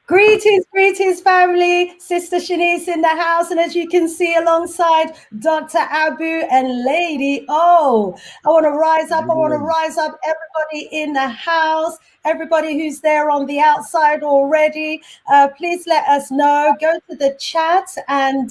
Greetings, family. Sister Shanice in the house. And as you can see, alongside Dr. Abu and Lady O. I want to rise up. I want to rise up everybody in the house, everybody who's there on the outside already. Please let us know. Go to the chat and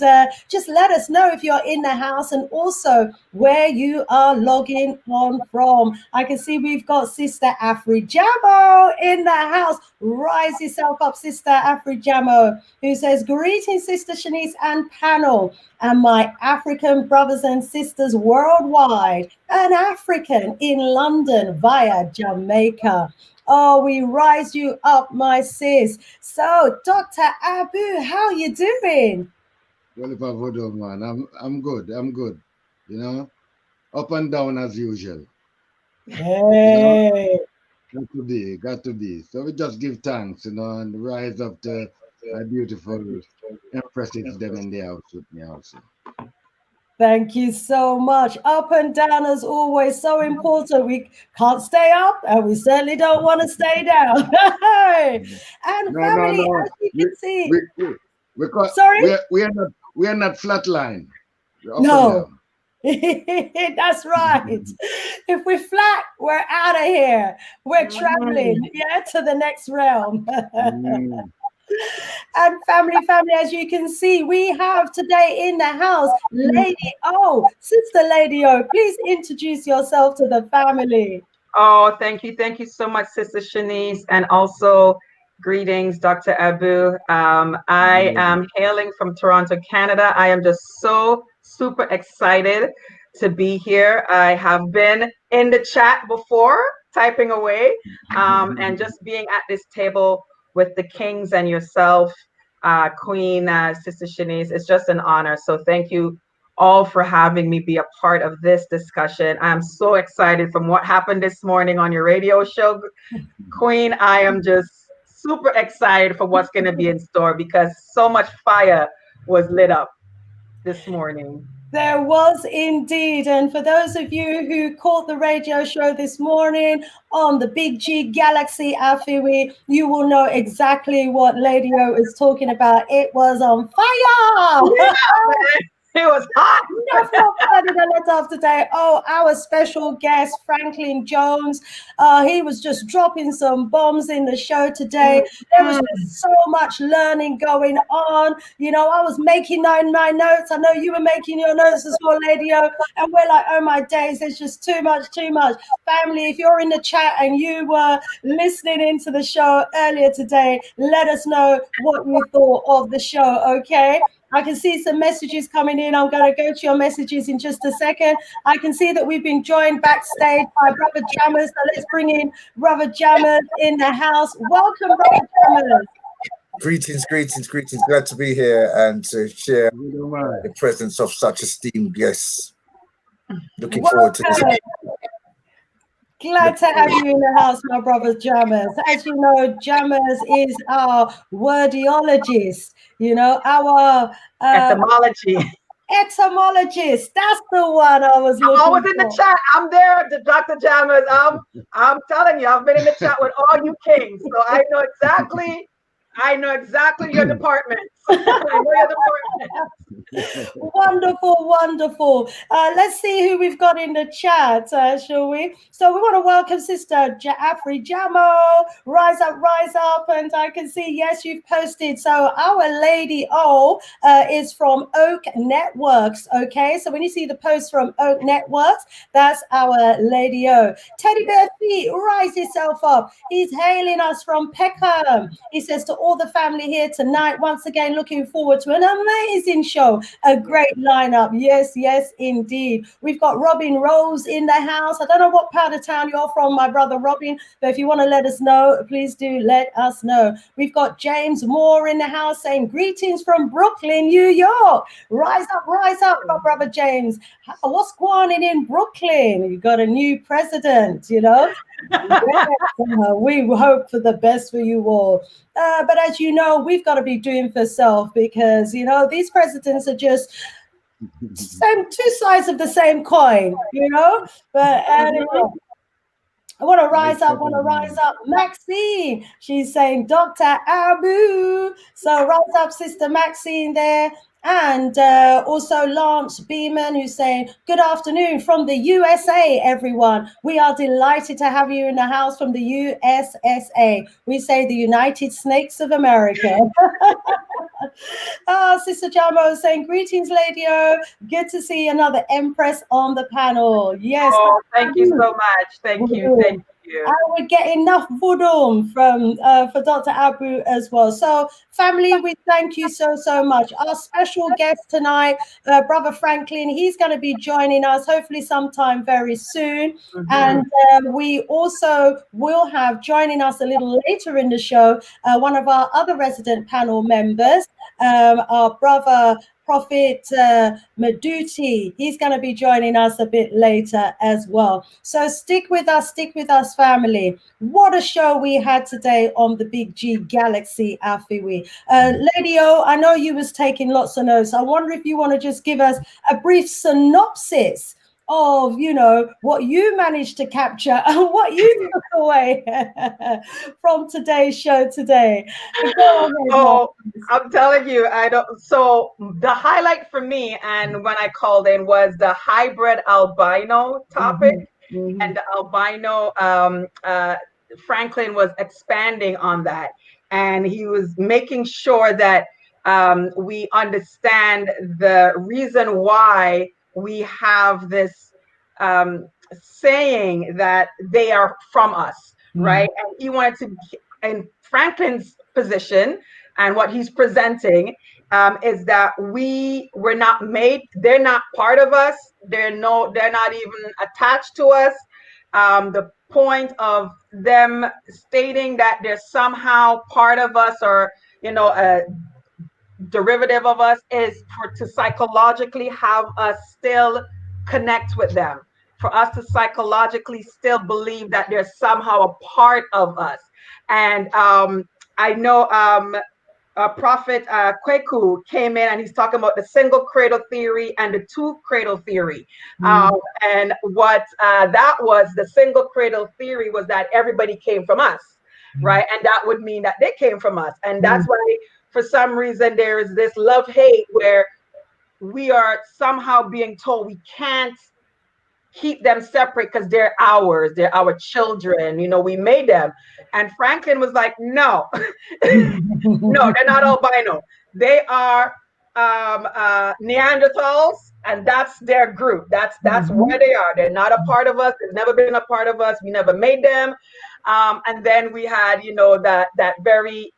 just let us know if you're in the house and also where you are logging on from. I can see we've got Sister Afrijamo in the house. Rise yourself up, Sister Afrijamo, who says, greetings, Sister Shanice and panel, and my African brothers and sisters worldwide, an African in London via Jamaica. Oh, we rise you up, my sis. So, Dr. Abu, how you doing? Well, if I voodoo, man, I'm good. I'm good. You know, up and down as usual. Hey. Got to be. So we just give thanks, and rise up to my beautiful empresses them in the house with me also. Thank you so much. Up and down as always, so important. We can't stay up and we certainly don't want to stay down. And family, as you can see. We are not flatline. No. That's right. If we're flat, we're out of here. We're traveling, to the next realm. And family, as you can see, we have today in the house Lady O. Sister Lady O, please introduce yourself to the family. Oh, thank you so much, Sister Shanice, and also greetings, Dr. Abu. I am hailing from Toronto, Canada. I am just so super excited to be here. I have been in the chat before, typing away, and just being at this table with the kings and yourself, Queen, Sister Shanice. It's just an honor. So thank you all for having me be a part of this discussion. I'm so excited from what happened this morning on your radio show, Queen. I am just super excited for what's going to be in store because so much fire was lit up this morning. There was indeed. And for those of you who caught the radio show this morning on the Big G Galaxy Afiwi, you will know exactly what Lady O is talking about. It was on fire. Yeah, it was hot. Enough of the let off today. Oh, our special guest, Franklin Jones. He was just dropping some bombs in the show today. There was just so much learning going on. You know, I was making my notes. I know you were making your notes as well, Lady O. And we're like, oh my days, there's just too much. Family, if you're in the chat and you were listening into the show earlier today, let us know what you thought of the show, okay? I can see some messages coming in. I'm going to go to your messages in just a second. I can see that we've been joined backstage by Brother Jammers. So let's bring in Brother Jammers in the house. Welcome, Brother Jammers. Greetings. Glad to be here and to share the presence of such esteemed guests. Looking forward to this. Glad to have you in the house, my brother Jammers. As you know, Jammers is our wordiologist, our etymology. Etymologist. That's the one I was looking for. I was in the chat. I'm there, Dr. Jammers. I'm telling you, I've been in the chat with all you kings. So I know exactly your department. I know your department. Wonderful. Let's see who we've got in the chat, shall we? So we want to welcome Sister Afrijamo. Rise up. And I can see, yes, you've posted. So our Lady O is from Oak Networks, okay? So when you see the post from Oak Networks, that's our Lady O. Teddy Bear Feet, rise yourself up. He's hailing us from Peckham. He says to all the family here tonight, once again, looking forward to an amazing show, a great lineup. Yes, indeed. We've got Robin Rose in the house. I don't know what part of town you're from, my brother Robin, but if you want to let us know, please do let us know. We've got James Moore in the house saying greetings from Brooklyn, New York. Rise up, my brother James. What's going on in Brooklyn? You got a new president, Yes, we hope for the best for you all. But as you know, we've got to be doing for self because, these presidents are just two sides of the same coin, But anyway, I want to Right rise up, want to rise second. up. Maxine, she's saying Dr. Abu. So rise up, Sister Maxine there. And also Lance Beeman, who's saying, good afternoon from the USA, everyone. We are delighted to have you in the house from the USSA. We say the United Snakes of America. Sister Jamo saying, greetings, Lady O. Good to see another Empress on the panel. Yes. Oh, thank you so much. Thank you. Thank you. And we get enough voodoo from for Dr. Abu as well. So, family, we thank you so much. Our special guest tonight, Brother Franklin, he's going to be joining us hopefully sometime very soon. And we also will have joining us a little later in the show one of our other resident panel members, our brother Prophet Maduti. He's going to be joining us a bit later as well. So stick with us, family. What a show we had today on the Big G Galaxy, Afiwi. Lady O, I know you was taking lots of notes. I wonder if you want to just give us a brief synopsis of, you know, what you managed to capture and what you took away from today's show today. Go ahead, I'm telling you, I don't. So the highlight for me, and when I called in, was the hybrid albino topic, and the albino. Franklin was expanding on that, and he was making sure that we understand the reason why we have this saying that they are from us, right? And he wanted to, in Franklin's position and what he's presenting, is that we're not made, they're not part of us, they're not even attached to us. The point of them stating that they're somehow part of us, or a derivative of us, is to psychologically have us still connect with them, for us to psychologically still believe that they're somehow a part of us. And I know Prophet Kweku came in and he's talking about the single cradle theory and the two cradle theory. And what that was, the single cradle theory was that everybody came from us, right? And that would mean that they came from us. And that's why, for some reason, there is this love-hate where we are somehow being told we can't keep them separate because they're ours, they're our children, we made them. And Franklin was like, no, no, they're not albino. They are Neanderthals, and that's their group. That's where they are. They're not a part of us. They've never been a part of us. We never made them. And then we had, that very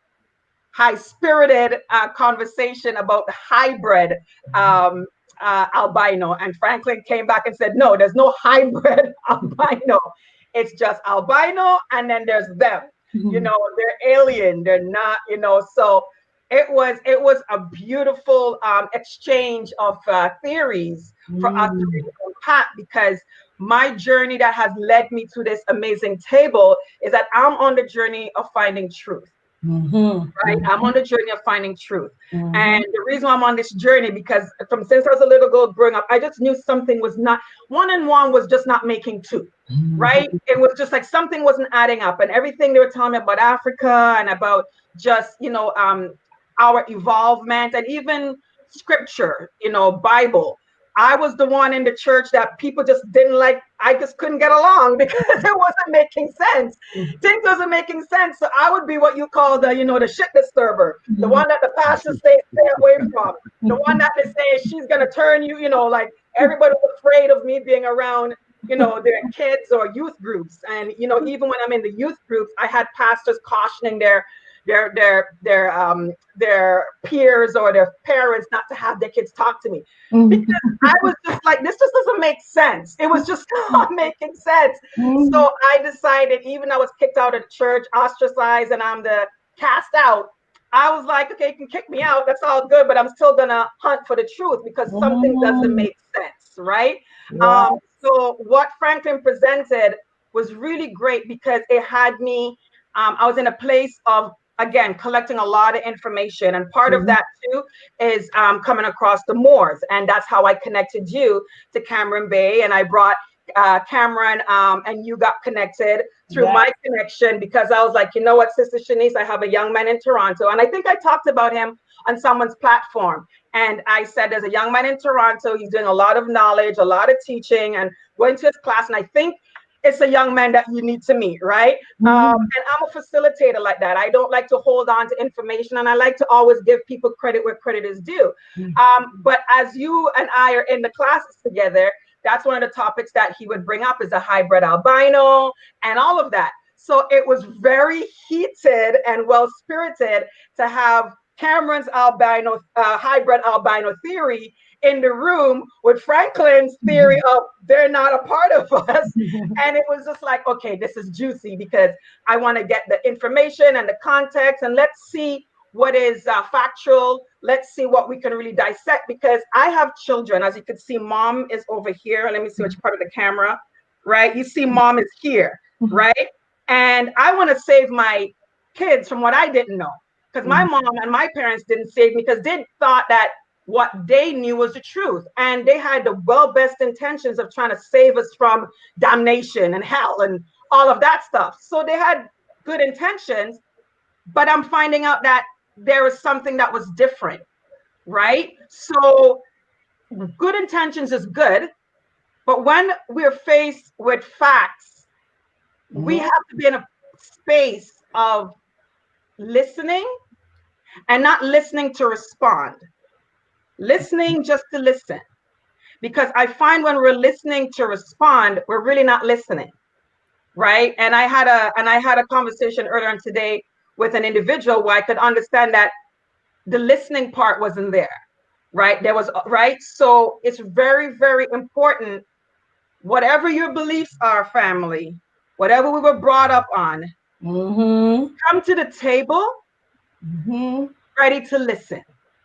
high-spirited conversation about the hybrid albino, and Franklin came back and said, no, there's no hybrid albino. It's just albino, and then there's them. They're alien. They're not. So it was a beautiful exchange of theories for us to really unpack, because my journey that has led me to this amazing table is that I'm on the journey of finding truth. Right? I'm on the journey of finding truth. And the reason I'm on this journey, because since I was a little girl growing up, I just knew something was not, 1 and 1 was just not making 2, right? It was just like something wasn't adding up. And everything they were telling me about Africa and about just, our evolvement, and even scripture, Bible. I was the one in the church that people just didn't like. I just couldn't get along because it wasn't making sense. Things wasn't making sense. So I would be what you call the, the shit disturber, the one that the pastor stay away from, the one that they say she's going to turn you, like everybody was afraid of me being around, their kids or youth groups. And, even when I'm in the youth groups, I had pastors cautioning their peers or their parents not to have their kids talk to me, because I was just like, this just doesn't make sense. It was just not making sense. So I decided, even though I was kicked out of the church, ostracized, and I'm the cast out, I was like, okay, you can kick me out, that's all good, but I'm still gonna hunt for the truth, because something doesn't make sense, right? So what Franklin presented was really great, because it had me, I was in a place of, again, collecting a lot of information. And part of that too is coming across the Moors. And that's how I connected you to Cameron Bay. And I brought Cameron, and you got connected through my connection, because I was like, you know what, Sister Shanice, I have a young man in Toronto. And I think I talked about him on someone's platform. And I said, there's a young man in Toronto. He's doing a lot of knowledge, a lot of teaching, and going to his class. And I think it's a young man that you need to meet, right? And I'm a facilitator like that. I don't like to hold on to information, and I like to always give people credit where credit is due. But as you and I are in the classes together, that's one of the topics that he would bring up, is a hybrid albino and all of that. So it was very heated and well-spirited to have Cameron's albino, hybrid albino theory in the room with Franklin's theory of they're not a part of us. And it was just like, okay, this is juicy, because I want to get the information and the context, and let's see what is factual. Let's see what we can really dissect, because I have children. As you can see, mom is over here. Let me see which part of the camera, right? You see mom is here, right? And I want to save my kids from what I didn't know, because my mom and my parents didn't save me, because they thought that what they knew was the truth. And they had the best intentions of trying to save us from damnation and hell and all of that stuff. So they had good intentions, but I'm finding out that there was something that was different, right? So good intentions is good, but when we're faced with facts, we have to be in a space of listening, and not listening to respond, listening just to listen. Because I find when we're listening to respond, we're really not listening, right? And I had a conversation earlier on today with an individual where I could understand that the listening part wasn't there, right? There was, right? So it's very, very important, whatever your beliefs are, family, whatever we were brought up on, come to the table ready to listen.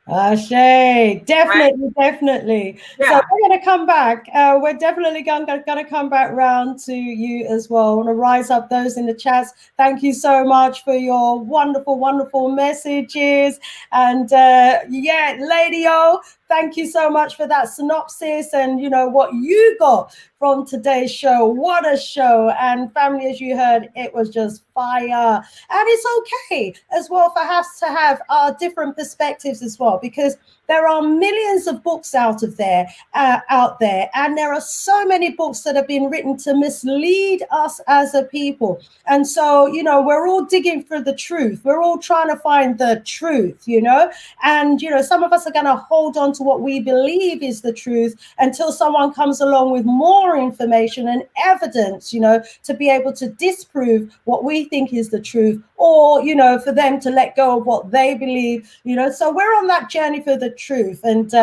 Ashay, definitely, right? Definitely. Yeah. So we're going to come back. We're definitely going to come back round to you as well. I want to rise up those in the chats. Thank you so much for your wonderful, wonderful messages. And yeah, Lady O, thank you so much for that synopsis and, you know, what you got from today's show. What a show. And family, as you heard, it was just fire. And it's okay as well for us to have our different perspectives as well, because there are millions of books out there, and there are so many books that have been written to mislead us as a people. And so, you know, we're all digging for the truth. We're all trying to find the truth, you know, and, you know, some of us are going to hold on to what we believe is the truth until someone comes along with more information and evidence, you know, to be able to disprove what we think is the truth, or, you know, for them to let go of what they believe, you know. So we're on that journey for the truth. And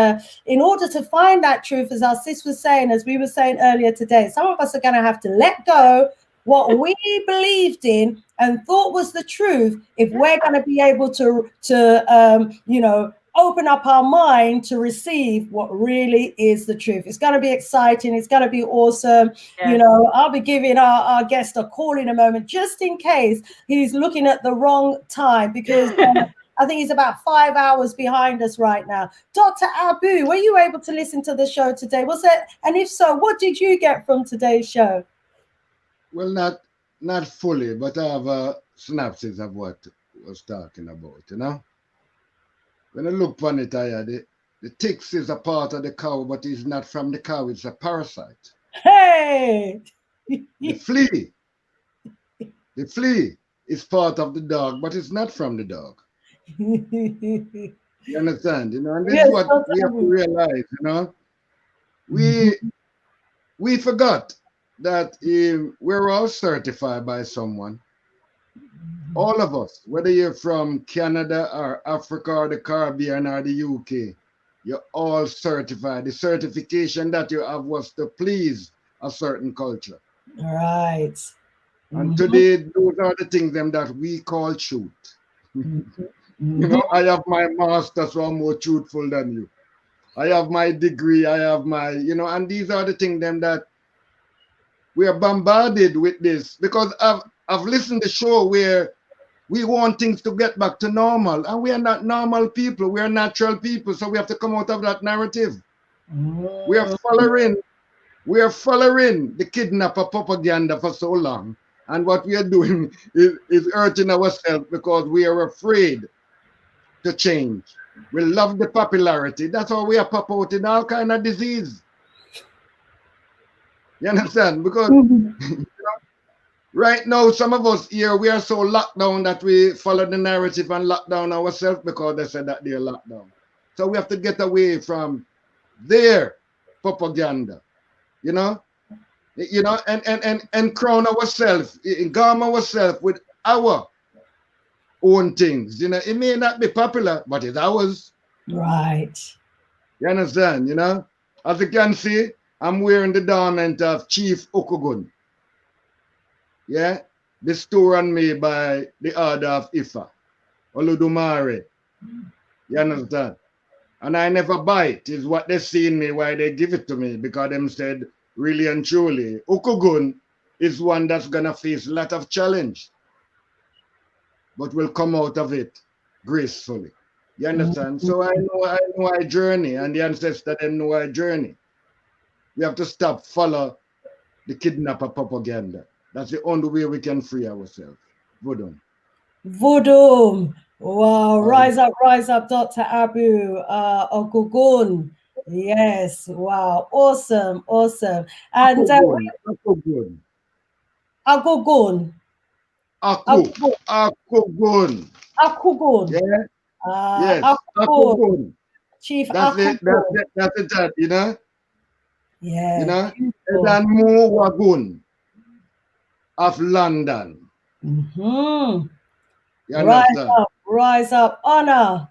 in order to find that truth, as our sis was saying, as we were saying earlier today, some of us are going to have to let go what we believed in and thought was the truth if we're going to be able to you know, open up our mind to receive what really is the truth. It's going to be exciting. It's going to be awesome. Yes. You know, I'll be giving our guest a call in a moment, just in case he's looking at the wrong time, because I think he's about 5 hours behind us right now. Dr. Abu, were you able to listen to the show today? Was it? And if so, what did you get from today's show? Well, not fully, but I have a synopsis of what I was talking about, you know? When I look upon it, the ticks is a part of the cow, but it's not from the cow, it's a parasite. Hey! The flea is part of the dog, but it's not from the dog. You understand? You know, and this is what we have to realize, you know. We forgot that we're all certified by someone. All of us, whether you're from Canada or Africa or the Caribbean or the UK, you're all certified. The certification that you have was to please a certain culture. All right. And today, those are the things that we call truth. You know, I have my master, so I'm more truthful than you. I have my degree, I have my, you know, and these are the things that we are bombarded with this, because I've listened to the show where we want things to get back to normal, and we are not normal people. We are natural people, so we have to come out of that narrative. We are following We are following the kidnapper propaganda for so long. And what we are doing is hurting ourselves because we are afraid to change. We love the popularity. That's why we are promoting all kind of disease. You understand? Because right now, some of us here, we are so locked down that we follow the narrative and lock down ourselves because they said that they're locked down. So we have to get away from their propaganda, you know, and crown ourselves, garm ourselves with our own things. You know, it may not be popular, but it's ours. Right. You understand? You know, as you can see, I'm wearing the garment of Chief Okugun. Yeah, this store on me by the order of Ifa, Oludumare. You understand? And I never buy it, is what they see in me, why they give it to me, because them said, really and truly, Okugun is one that's gonna face a lot of challenge, but will come out of it gracefully. You understand? So I know I journey, and the ancestors them know I journey. We have to stop follow the kidnapper propaganda. That's the only way we can free ourselves. Voodoo. Voodoo. Wow. Rise up, Dr. Abu Ogugun. Yes. Wow. Awesome. Awesome. And Akugun. Agugun. Akugun. Akugun. Yeah. Yes. Akugun. Chief That's Akugun. That's it, you know? Yeah. You know? Edan Mo Wagun of London. Mm-hmm. You understand? Rise up. Honor.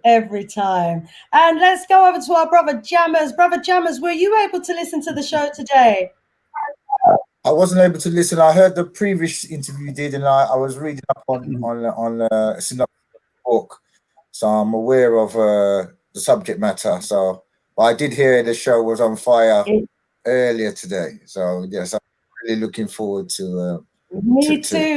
Every time. And let's go over to our brother Jammers. Brother Jammers, were you able to listen to the show today? I wasn't able to listen. I heard the previous interview you did, and I was reading up on synopsis book, so I'm aware of the subject matter. So, but I did hear the show was on fire earlier today. So yes, I'm really looking forward to. Me too.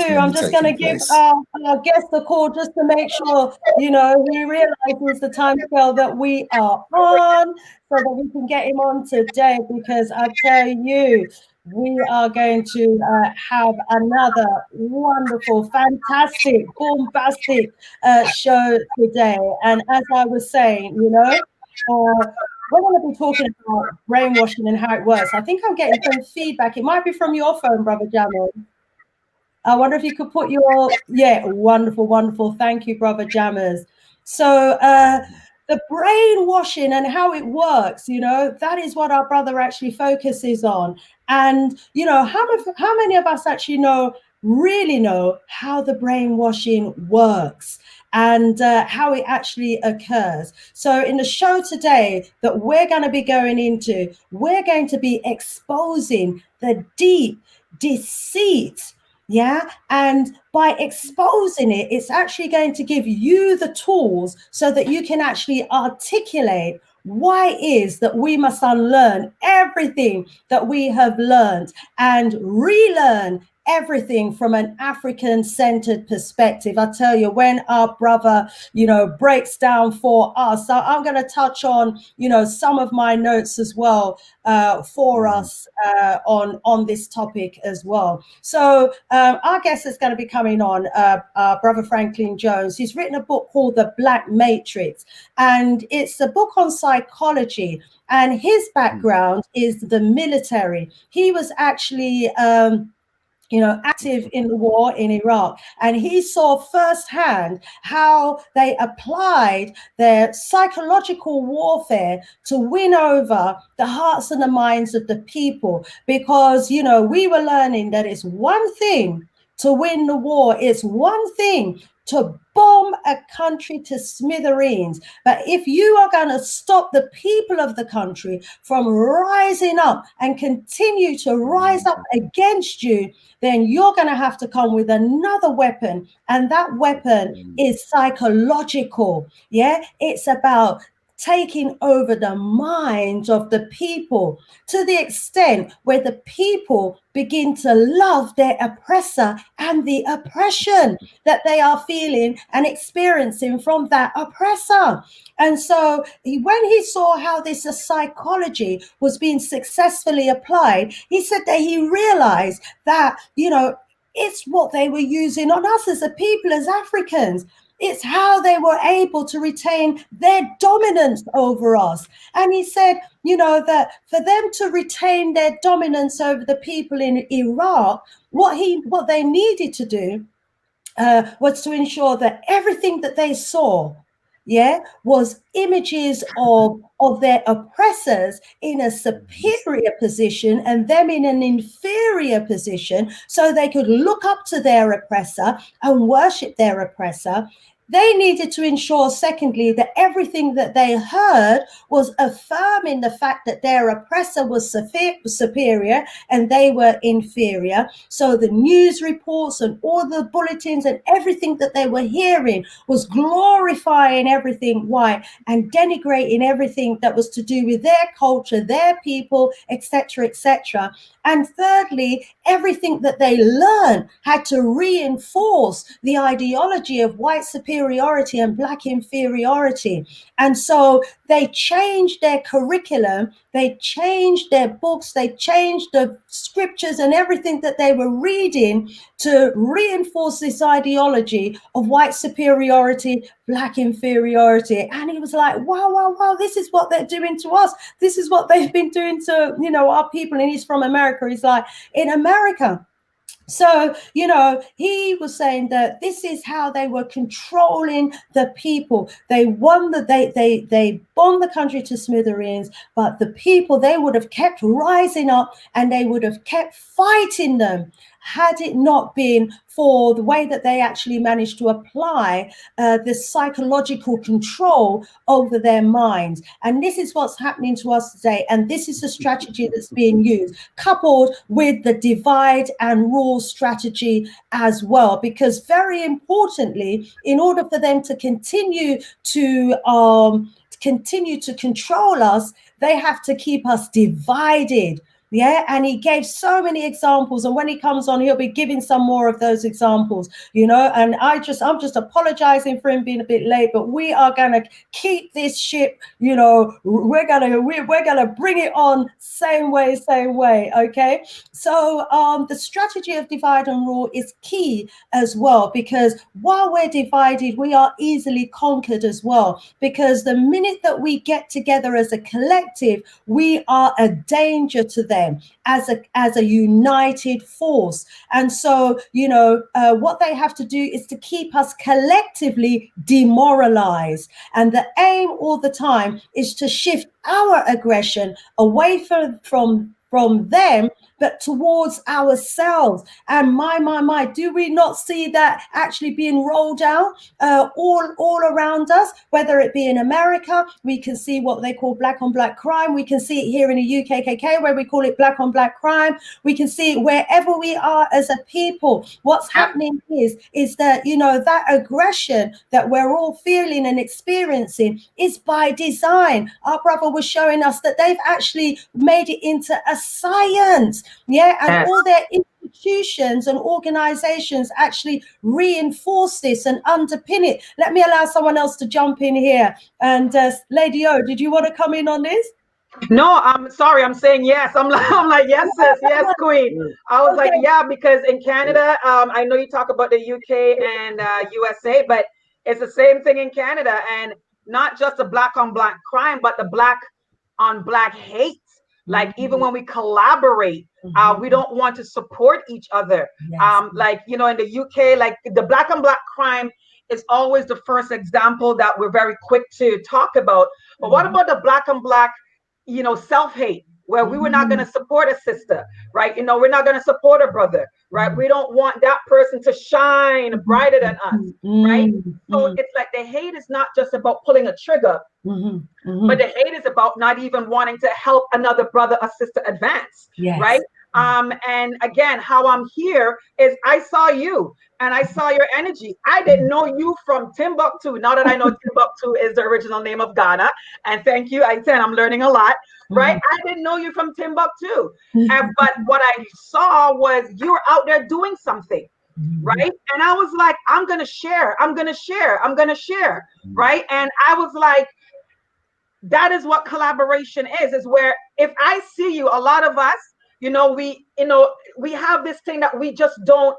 I'm just going to give our guest a call just to make sure, you know, he realizes the time scale that we are on so that we can get him on today, because I tell you, we are going to have another wonderful, fantastic, bombastic show today. And as I was saying, you know, we're going to be talking about brainwashing and how it works. I think I'm getting some feedback. It might be from your phone, Brother Jamal. I wonder if you could put your, wonderful. Thank you, Brother Jammers. So the brainwashing and how it works, you know, that is what our brother actually focuses on. And, you know, how many of us actually really know how the brainwashing works and how it actually occurs. So in the show today that we're going to be going into, we're going to be exposing the deep deceit. Yeah. And by exposing it, it's actually going to give you the tools so that you can actually articulate why it is that we must unlearn everything that we have learned and relearn everything from an African-centered perspective. I tell you, when our brother, you know, breaks down for us, so I'm going to touch on, you know, some of my notes as well for us on this topic as well. So our guest is going to be coming on, Brother Franklin Jones. He's written a book called The Black Matrix, and it's a book on psychology. And his background is the military. He was actually active in the war in Iraq. And he saw firsthand how they applied their psychological warfare to win over the hearts and the minds of the people. Because, you know, we were learning that it's one thing to win the war, it's one thing to bomb a country to smithereens. But if you are going to stop the people of the country from rising up and continue to rise up against you, then you're going to have to come with another weapon. And that weapon is psychological. Yeah, it's about taking over the minds of the people, to the extent where the people begin to love their oppressor and the oppression that they are feeling and experiencing from that oppressor. And so when he saw how this psychology was being successfully applied, he said that he realized that, it's what they were using on us as a people, as Africans. It's how they were able to retain their dominance over us. And he said, that for them to retain their dominance over the people in Iraq, what they needed to do was to ensure that everything that they saw, was images of their oppressors in a superior position and them in an inferior position, so they could look up to their oppressor and worship their oppressor. They needed to ensure, secondly, that everything that they heard was affirming the fact that their oppressor was superior and they were inferior. So the news reports and all the bulletins and everything that they were hearing was glorifying everything white and denigrating everything that was to do with their culture, their people, etc., etc. And thirdly, everything that they learned had to reinforce the ideology of white superiority and black inferiority. And so they changed their curriculum, they changed their books, they changed the scriptures and everything that they were reading to reinforce this ideology of white superiority, black inferiority. And he was like, wow, this is what they're doing to us. This is what they've been doing to, our people. And he's from America. He's like, in America. So, he was saying that this is how they were controlling the people. They bombed the country to smithereens, but the people, they would have kept rising up and they would have kept fighting them had it not been for the way that they actually managed to apply this psychological control over their minds. And this is what's happening to us today. And this is the strategy that's being used, coupled with the divide and rule strategy as well. Because very importantly, in order for them to continue to control us, they have to keep us divided. Yeah, and he gave so many examples, and when he comes on, he'll be giving some more of those examples, and I'm just apologizing for him being a bit late, but we are gonna keep this ship, we're gonna bring it on same way, okay? So the strategy of divide and rule is key as well, because while we're divided, we are easily conquered as well, because the minute that we get together as a collective, we are a danger to them as a united force. And so, what they have to do is to keep us collectively demoralized. And the aim all the time is to shift our aggression away from them, but towards ourselves. And my, do we not see that actually being rolled out all around us? Whether it be in America, we can see what they call black on black crime. We can see it here in the UKKK, where we call it black on black crime. We can see it wherever we are as a people. What's happening is that, that aggression that we're all feeling and experiencing is by design. Our brother was showing us that they've actually made it into a science. Yeah, and all their institutions and organizations actually reinforce this and underpin it. Let me allow someone else to jump in here. And Lady O, did you want to come in on this? No, I'm sorry. I'm saying yes. I'm like yes, sis, yes, queen. I was like, yeah, because in Canada, I know you talk about the UK and USA, but it's the same thing in Canada, and not just the black on black crime, but the black on black hate. Like even when we collaborate, we don't want to support each other. Yes. Like, in the UK, like the black on black crime is always the first example that we're very quick to talk about. But what about the black on black, self-hate, where we were not going to support a sister, right? We're not going to support a brother, right? We don't want that person to shine brighter than us, right? So it's like the hate is not just about pulling a trigger, but the hate is about not even wanting to help another brother or sister advance, right? And again, how I'm here is I saw you and I saw your energy. I didn't know you from Timbuktu. Now that I know Timbuktu is the original name of Ghana, and thank you, I said I'm learning a lot, right? I didn't know you from Timbuktu, but what I saw was you were out there doing something, right? And I was like, I'm gonna share, right? And I was like, that is what collaboration is where if I see you, a lot of us, we have this thing that we just don't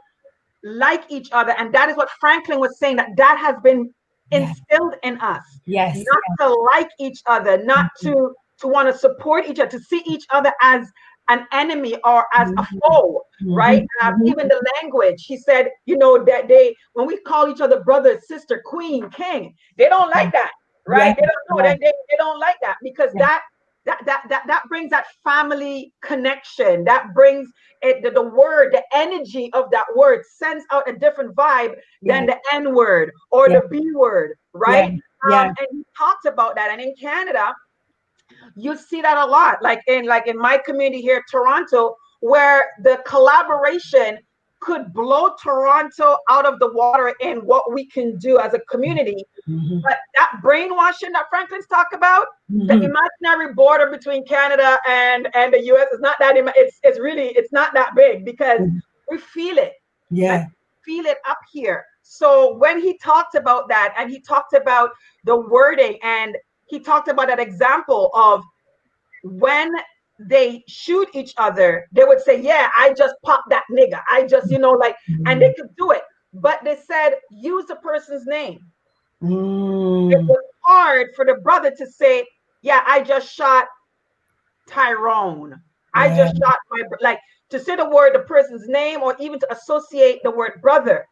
like each other. And that is what Franklin was saying, that has been instilled in us. Yes. Not to like each other, not to want to support each other, to see each other as an enemy or as a foe, right? Even the language, he said, that when we call each other brother, sister, queen, king, they don't like that, right? They don't know. They don't like that because that brings that family connection. That brings the word, the energy of that word sends out a different vibe than the N word or the B word, right? And he talked about that. And in Canada, you see that a lot, like in my community here, Toronto, where the collaboration could blow Toronto out of the water in what we can do as a community. But that brainwashing that Franklin's talked about, the imaginary border between Canada and the US is not that, it's not that big because we feel it. Yeah. Feel it up here. So when he talked about that, and he talked about the wording, and he talked about that example of when they shoot each other, they would say, yeah, I just popped that nigga. I just, and they could do it. But they said, use the person's name. It was hard for the brother to say, yeah, I just shot Tyrone. I just shot to say the person's name, or even to associate the word brother.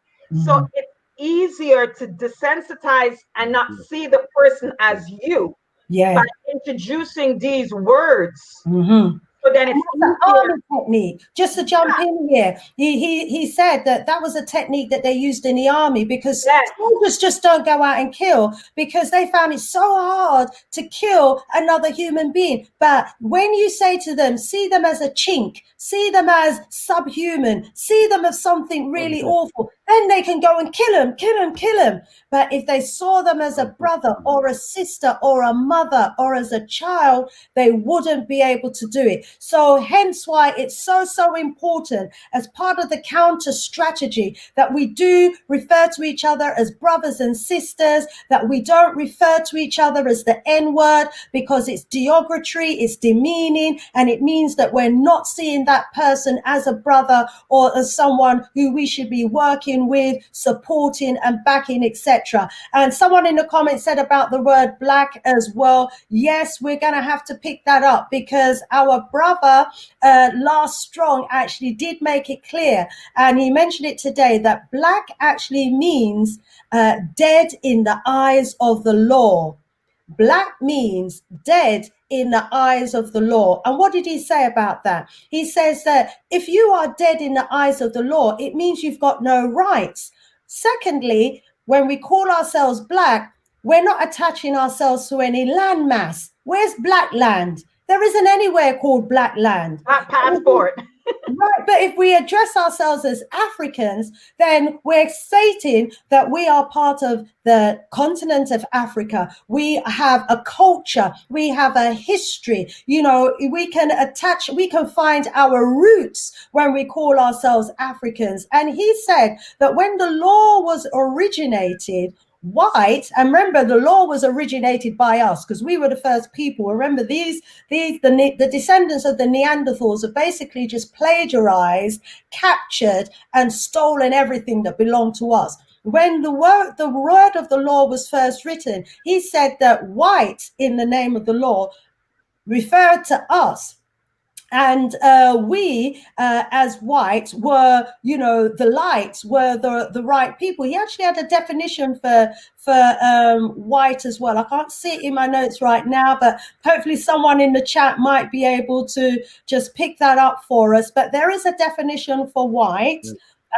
So it's easier to desensitize and not see the person as you by introducing these words. So then it's an army technique. Just to jump in here, he said that was a technique that they used in the army because soldiers just don't go out and kill because they found it so hard to kill another human being. But when you say to them, see them as a chink, see them as subhuman, see them as something really awful, then they can go and kill him. But if they saw them as a brother or a sister or a mother or as a child, they wouldn't be able to do it. So hence why it's so important as part of the counter strategy that we do refer to each other as brothers and sisters, that we don't refer to each other as the N word because it's derogatory, it's demeaning, and it means that we're not seeing that person as a brother or as someone who we should be working with, supporting and backing, etc. And someone in the comments said about the word black as well. Yes, we're going to have to pick that up because our brother Last Strong actually did make it clear, and he mentioned it today, that black actually means dead in the eyes of the law. Black means dead in the eyes of the law. And what did he say about that? He says that if you are dead in the eyes of the law, it means you've got no rights. Secondly, when we call ourselves black, we're not attaching ourselves to any landmass. Where's black land? There isn't anywhere called black land. Not passport. Right, but if we address ourselves as Africans, then we're stating that we are part of the continent of Africa. We have a culture, we have a history. We can find our roots when we call ourselves Africans. And he said that when the law was originated, white, and remember the law was originated by us because we were the first people. Remember the descendants of the Neanderthals have basically just plagiarized, captured and stolen everything that belonged to us. When the word of the law was first written, he said that white in the name of the law referred to us. And we, as white, were, the light, were the right people. He actually had a definition for white as well. I can't see it in my notes right now, but hopefully someone in the chat might be able to just pick that up for us. But there is a definition for white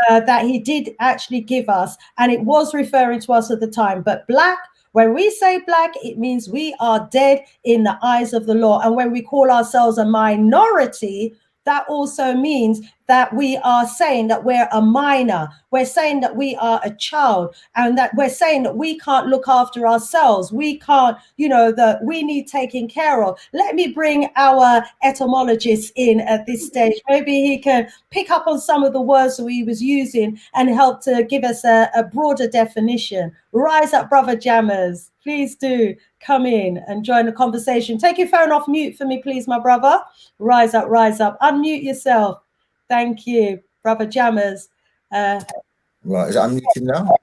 that he did actually give us, and it was referring to us at the time. But black, when we say black, it means we are dead in the eyes of the law. And when we call ourselves a minority, that also means that we are saying that we're a minor. We're saying that we are a child, and that we're saying that we can't look after ourselves. We can't, that we need taking care of. Let me bring our etymologist in at this stage. Maybe he can pick up on some of the words that he was using and help to give us a broader definition. Rise up, brother jammers. Please do come in and join the conversation. Take your phone off mute for me, please, my brother. Rise up, unmute yourself. Thank you, brother jammers. Right, is it unmuted now?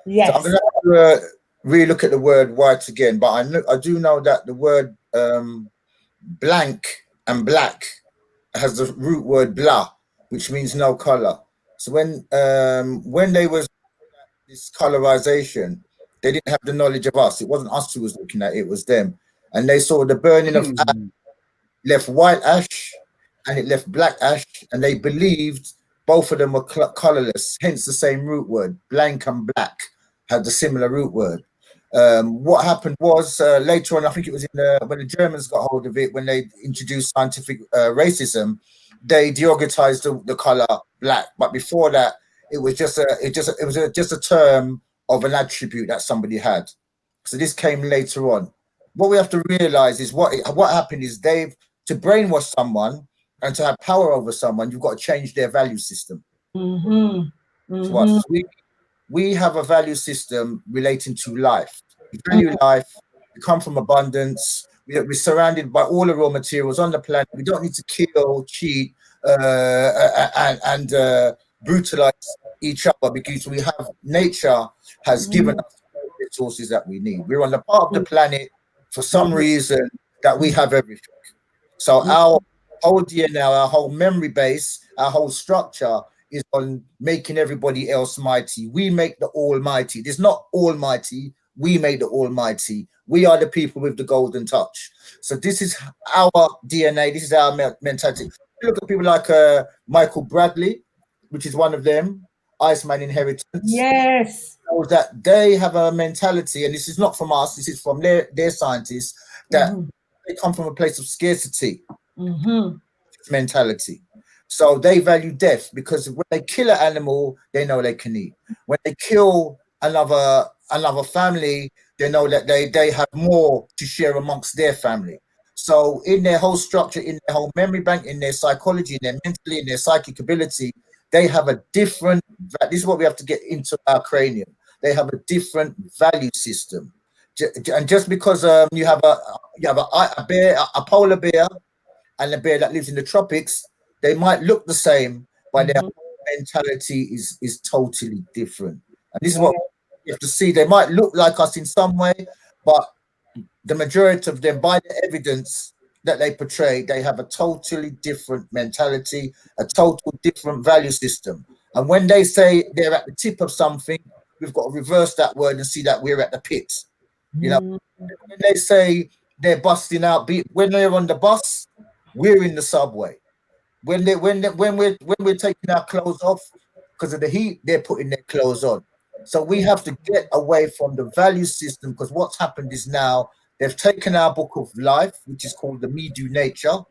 Yes. So I'm going to really look at the word white again, but I do know that the word blank and black has the root word blah, which means no color. So when they was this colorization, they didn't have the knowledge of us. It wasn't us who was looking at it, it was them. And they saw the burning of ash left white ash and it left black ash, and they believed both of them were colorless, hence the same root word. Blank and black had the similar root word. What happened was later on, I think it was when the Germans got hold of it, when they introduced scientific racism, they derogatized the color black. But before that, it was just a term of an attribute that somebody had. So this came later on. What we have to realize is what happened is to brainwash someone and to have power over someone, you've got to change their value system. So we have a value system relating to life. We value life. We come from abundance. We're surrounded by all the raw materials on the planet. We don't need to kill, cheat, and brutalize each other, because we have nature has given us the resources that we need. We're on the part of the planet for some reason that we have everything. So our whole DNA, our whole memory base, our whole structure is on making everybody else mighty. We make the almighty. There's not almighty. We make the almighty. We are the people with the golden touch. So this is our DNA. This is our mentality. Look at people like Michael Bradley, which is one of them, Iceman Inheritance. Yes. Shows that they have a mentality, and this is not from us, this is from their scientists, that they come from a place of scarcity mentality. So they value death, because when they kill an animal, they know they can eat. When they kill another family, they know that they have more to share amongst their family. So in their whole structure, in their whole memory bank, in their psychology, in their mentally, in their psychic ability, they have a different, this is what we have to get into our cranium. They have a different value system. And just because you have a bear, a polar bear, and a bear that lives in the tropics, they might look the same, but their mentality is totally different. And this is what you have to see. They might look like us in some way, but the majority of them, by the evidence that they portray, they have a totally different mentality, a total different value system. And when they say they're at the tip of something, we've got to reverse that word and see that we're at the pit. You know, when they say they're busting out, when they're on the bus, we're in the subway. When we're taking our clothes off because of the heat, they're putting their clothes on. So we have to get away from the value system, because what's happened is now they've taken our book of life, which is called the Medu Nature.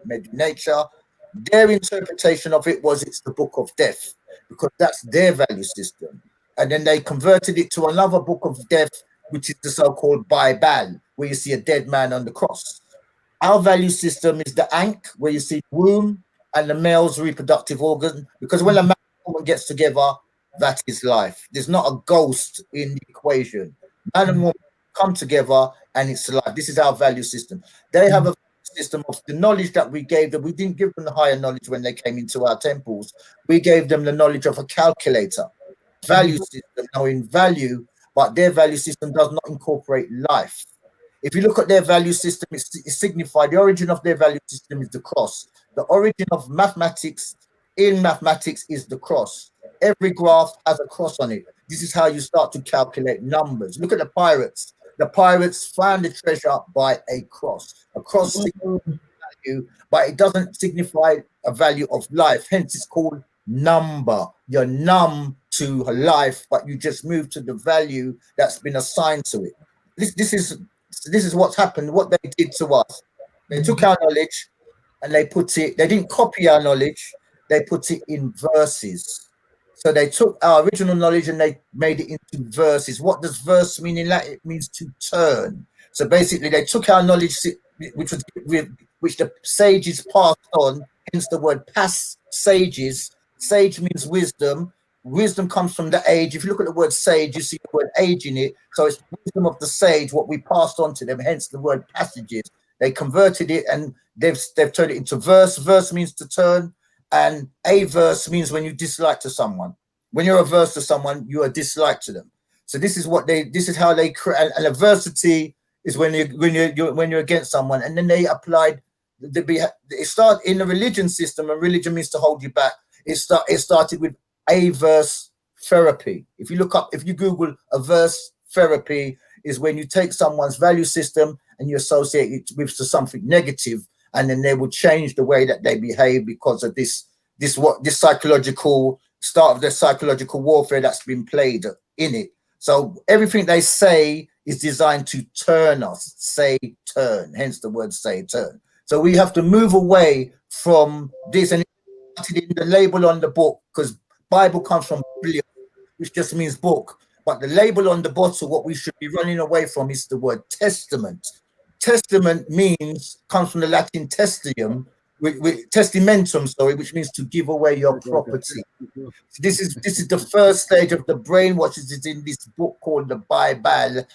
Their interpretation of it was it's the book of death, because that's their value system. And then they converted it to another book of death, which is the so-called Bible, where you see a dead man on the cross. Our value system is the Ankh, where you see womb and the male's reproductive organ, because when a man and woman gets together, that is life. There's not a ghost in the equation. Man and woman come together and it's life. This is our value system. They have a system of the knowledge that we gave them. We didn't give them the higher knowledge when they came into our temples. We gave them the knowledge of a calculator. Value system, knowing value, but their value system does not incorporate life. If you look at their value system, it's signified. The origin of their value system is the cross. The origin of mathematics in mathematics is the cross. Every graph has a cross on it. This is how you start to calculate numbers. Look at the pirates. The pirates found the treasure by a cross. A cross signifies value, but it doesn't signify a value of life. Hence, it's called number. You're numb to life, but you just move to the value that's been assigned to it. This is what's happened. What they did to us, they took our knowledge and they didn't copy our knowledge, they put it in verses. So they took our original knowledge and they made it into verses. What does verse mean in Latin? It means to turn. So basically they took our knowledge, which the sages passed on, hence the word pass sages. Sage means wisdom. Wisdom comes from the age. If you look at the word sage, you see the word age in it. So it's wisdom of the sage, what we passed on to them, hence the word passages. They converted it and they've turned it into verse. Verse means to turn, and averse means when you dislike to someone. When you're averse to someone, you are disliked to them. So this is how they create. And adversity is when you're against someone. And then they applied it started in the religion system, and religion means to hold you back. It started with averse therapy. If you Google averse therapy, is when you take someone's value system and you associate it with something negative, and then they will change the way that they behave because of this psychological start of the psychological warfare that's been played in it. So everything they say is designed to turn us, say turn, hence the word say turn. So we have to move away from this, and in the label on the book, because Bible comes from Biblia, which just means book. But the label on the bottle, what we should be running away from is the word testament. Testament comes from the Latin testium, testamentum, which means to give away your property. So this is the first stage of the brainwashing. Is in this book called the Bible.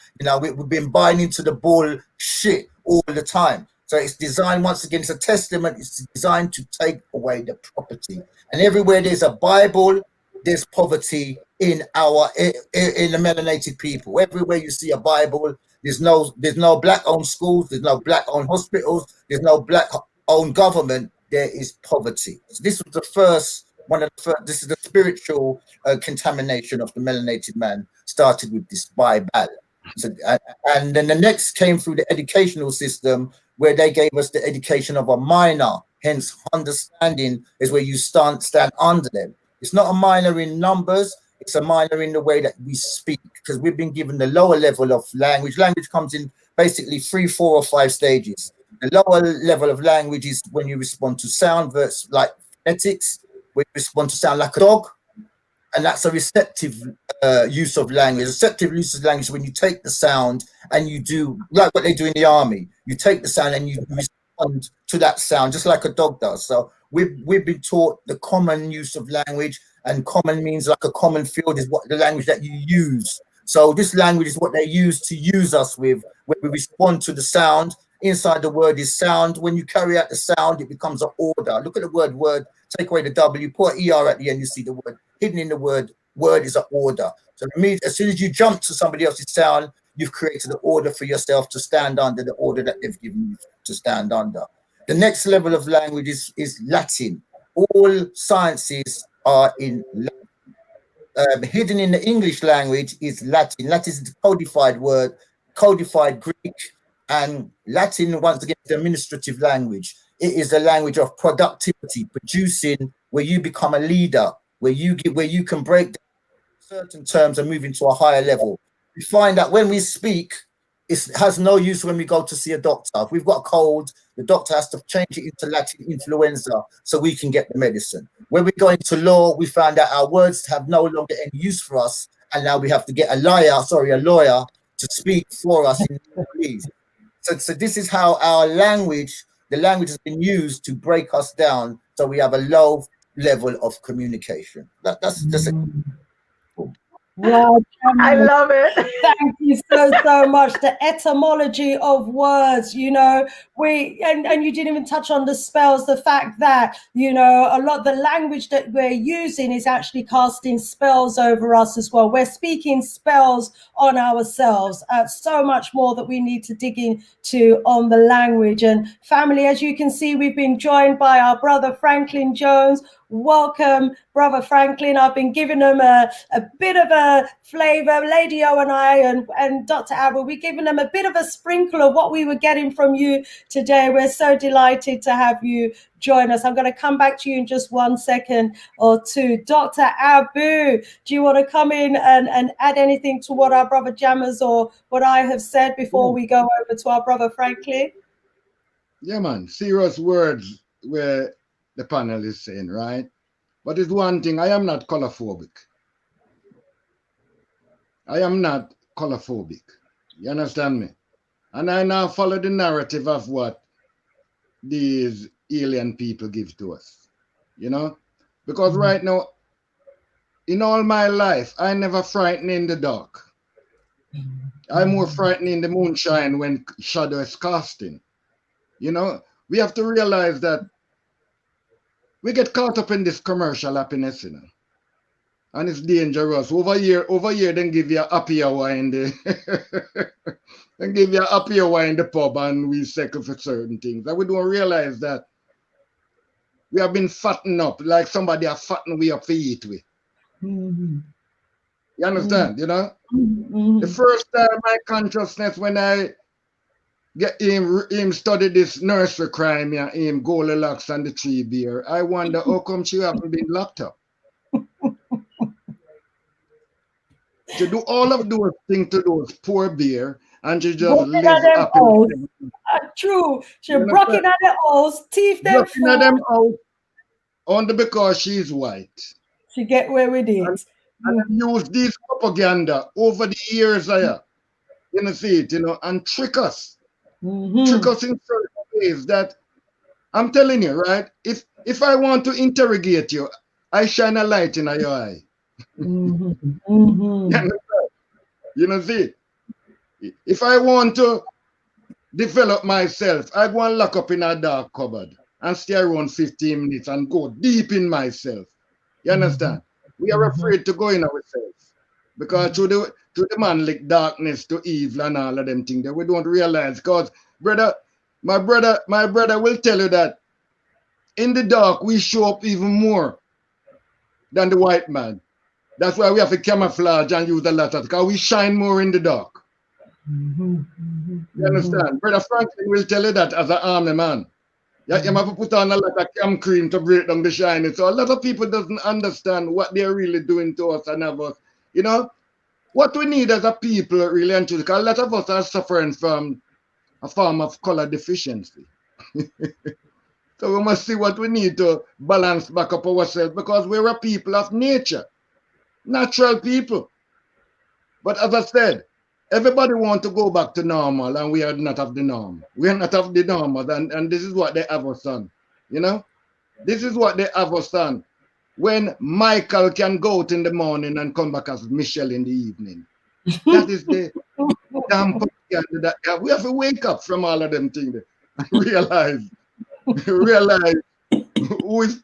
We've been buying into the bullshit all the time. So it's designed, once again, it's a testament. It's designed to take away the property. And everywhere there's a Bible, there's poverty in the melanated people. Everywhere you see a Bible, there's no black-owned schools, there's no black-owned hospitals, there's no black-owned government. There is poverty. So this was the first one of the first. This is the spiritual contamination of the melanated man. Started with this Bible. So, and then the next came through the educational system, where they gave us the education of a minor. Hence, understanding is where you stand under them. It's not a minor in numbers, it's a minor in the way that we speak, because we've been given the lower level of language. Language comes in basically 3, 4, or 5 stages. The lower level of language is when you respond to sound, like phonetics, when you respond to sound like a dog, and that's a receptive use of language. Receptive use of language is when you take the sound and you do, like what they do in the army, you take the sound and you respond to that sound, just like a dog does. So we've been taught the common use of language, and common means like a common field is what the language that you use. So this language is what they use to use us with, when we respond to the sound. Inside the word is sound. When you carry out the sound, it becomes an order. Look at the word, take away the W, put an ER at the end, you see the word. Hidden in the word is an order. So it means as soon as you jump to somebody else's sound, you've created an order for yourself to stand under, the order that they've given you to stand under. The next level of language is Latin. All sciences are in Latin. Hidden in the English language is Latin. Latin is the codified word, codified Greek, and Latin, once again, is the administrative language. It is the language of productivity, producing, where you become a leader, where you can break down certain terms and move into a higher level. We find that when we speak, it has no use when we go to see a doctor. If we've got a cold, the doctor has to change it into Latin influenza so we can get the medicine. When we go into law, we find that our words have no longer any use for us, and now we have to get a lawyer to speak for us in legalese. So this is how our language, the language has been used to break us down, so we have a low level of communication. That's just it. Wow, I love it. Thank you so much. The etymology of words, and you didn't even touch on the spells, the fact that, a lot of the language that we're using is actually casting spells over us as well. We're speaking spells on ourselves. So much more that we need to dig into on the language. And family, as you can see, we've been joined by our brother Franklin Jones. Welcome, Brother Franklin. I've been giving them a bit of a flavor. Lady O and I and Dr. Abel, we're giving them a bit of a sprinkle of what we were getting from you today. We're so delighted to have you join us. I'm going to come back to you in just 1 second or two. Dr. Abu, do you want to come in and add anything to what our brother Jammers or what I have said before we go over to our brother Franklin? Yeah, man. Serious words. where the panel is saying, right? But it's one thing, I am not colorphobic. I am not colorphobic. You understand me? And I now follow the narrative of what these alien people give to us. You know? Because right now, in all my life, I never frightened in the dark. I'm more frightened in the moonshine when shadow is casting. You know, we have to realize that we get caught up in this commercial happiness, you know, and it's dangerous. Over here, then give you a happy hour in the, then give you a happy hour in the pub, and we settle for certain things, and we don't realize that we have been fattened up, like somebody have fattened we up to eat with. Mm-hmm. You understand? You know, Mm-hmm. the first time my consciousness when I get him study this nursery crime, yeah, him Goldilocks and the Three Bear. I wonder how come she haven't been locked up. She do all of those things to those poor bear, and she just Broken at live them happily. holes. True. She You broken understand? at the holes, teeth them Looking at full. them out only because she's white. She get away with And, it. and use these propaganda over the years, you know, see it, you know, and trick us. Trick Mm-hmm. us in certain ways that I'm telling you, right? If I want to interrogate you, I shine a light in your eye. Mm-hmm. Mm-hmm. You know, see, if I want to develop myself, I go and lock up in a dark cupboard and stay around 15 minutes and go deep in myself. You understand? We are afraid to go in ourselves because through the man like darkness to evil and all of them things that we don't realize. Because my brother will tell you that in the dark we show up even more than the white man. That's why we have to camouflage and use a lot of because we shine more in the dark. You understand? Brother Franklin will tell you that as an army man. You have to put on a lot of cam cream to break down the shining. So a lot of people doesn't understand what they're really doing to us and have us. You know, what we need as a people really and truly, because a lot of us are suffering from a form of color deficiency. So we must see what we need to balance back up ourselves because we're a people of nature, natural people. But as I said, everybody want to go back to normal and we are not of the norm. We are not of the normal and this is what they have us on. You know? This is what they have us on. When Michael can go out in the morning and come back as Michelle in the evening. That is the damn propaganda that we have to wake up from all of them things and realize who is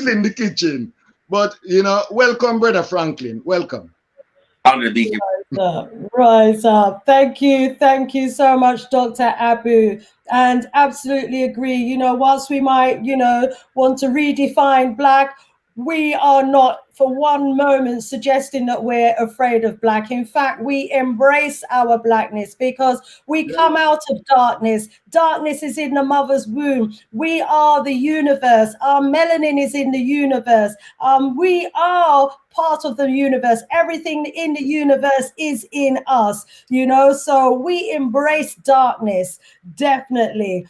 in the kitchen. But you know, welcome, Brother Franklin. Welcome. Honored to be here. Rise up. Thank you so much, Dr. Abu. And absolutely agree. You know, whilst we might, you know, want to redefine Black, we are not for one moment suggesting that we're afraid of Black. In fact, we embrace our Blackness because we come out of darkness. Darkness is in the mother's womb. We are the universe. Our melanin is in the universe. We are part of the universe. Everything in the universe is in us, you know, so we embrace darkness, definitely,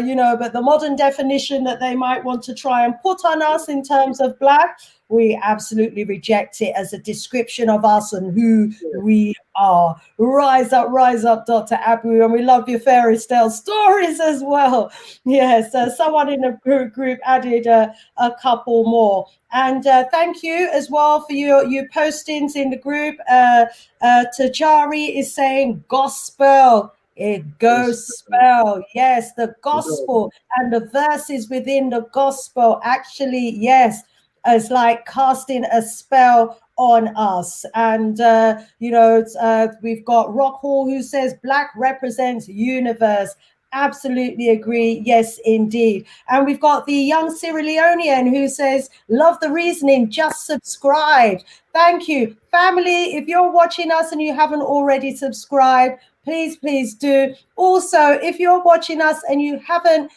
you know, but the modern definition that they might want to try and put on us in terms of Black, we absolutely reject it as a description of us and who we are. Rise up, Dr. Abu, and we love your fairy tale stories as well. Yes, someone in the group added a couple more. And thank you as well for your postings in the group. Tajari is saying gospel. It goes spell. Yes, the gospel and the verses within the gospel actually, yes, is like casting a spell on us. And, you know, we've got Rock Hall who says Black represents universe. Absolutely agree. Yes, indeed. And we've got the young Sierra Leonean who says, love the reasoning, just subscribe. Thank you. Family, if you're watching us and you haven't already subscribed, please do. Also, if you're watching us and you haven't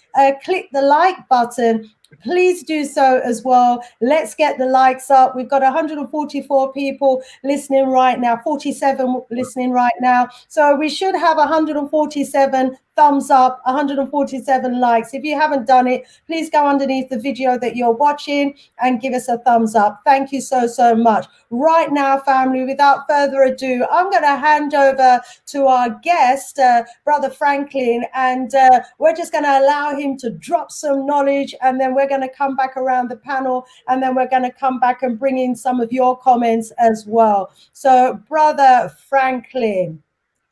clicked the like button, please do so as well. Let's get the likes up. We've got 144 people listening right now, 47 listening right now. So we should have 147 thumbs up, 147 likes. If you haven't done it, please go underneath the video that you're watching and give us a thumbs up. Thank you so much. Right now, family, without further ado, I'm going to hand over to our guest, Brother Franklin, and we're just going to allow him to drop some knowledge, and then we're going to come back around the panel, and then we're going to come back and bring in some of your comments as well. So, Brother Franklin,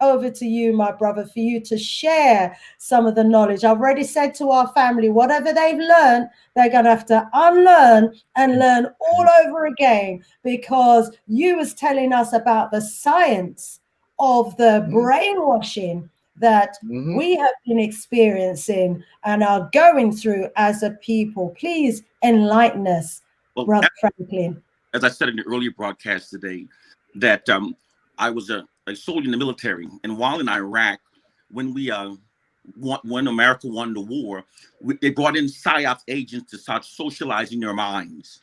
over to you, my brother, for you to share some of the knowledge. I've already said to our family, whatever they've learned, they're going to have to unlearn and learn all over again, because you was telling us about the science of the brainwashing that we have been experiencing and are going through as a people. Please enlighten us, Brother Franklin. As I said in the earlier broadcast today, that I was a soldier in the military, and while in Iraq, when when America won the war, they brought in PSYOPs agents to start socializing their minds.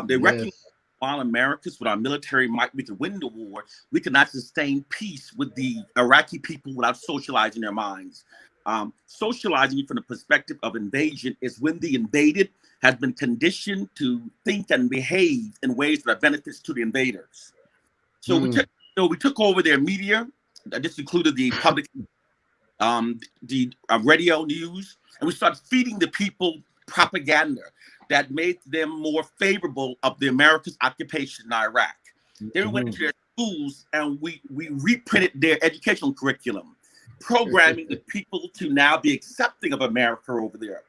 They recognized while Americans, with our military might, we could win the war, we could not sustain peace with the Iraqi people without socializing their minds. Socializing from the perspective of invasion is when the invaded has been conditioned to think and behave in ways that are benefits to the invaders. So we took over their media. This included the public, the radio news, and we started feeding the people propaganda that made them more favorable of the America's occupation in Iraq. They went into their schools, and we reprinted their educational curriculum, programming the people to now be accepting of America over there.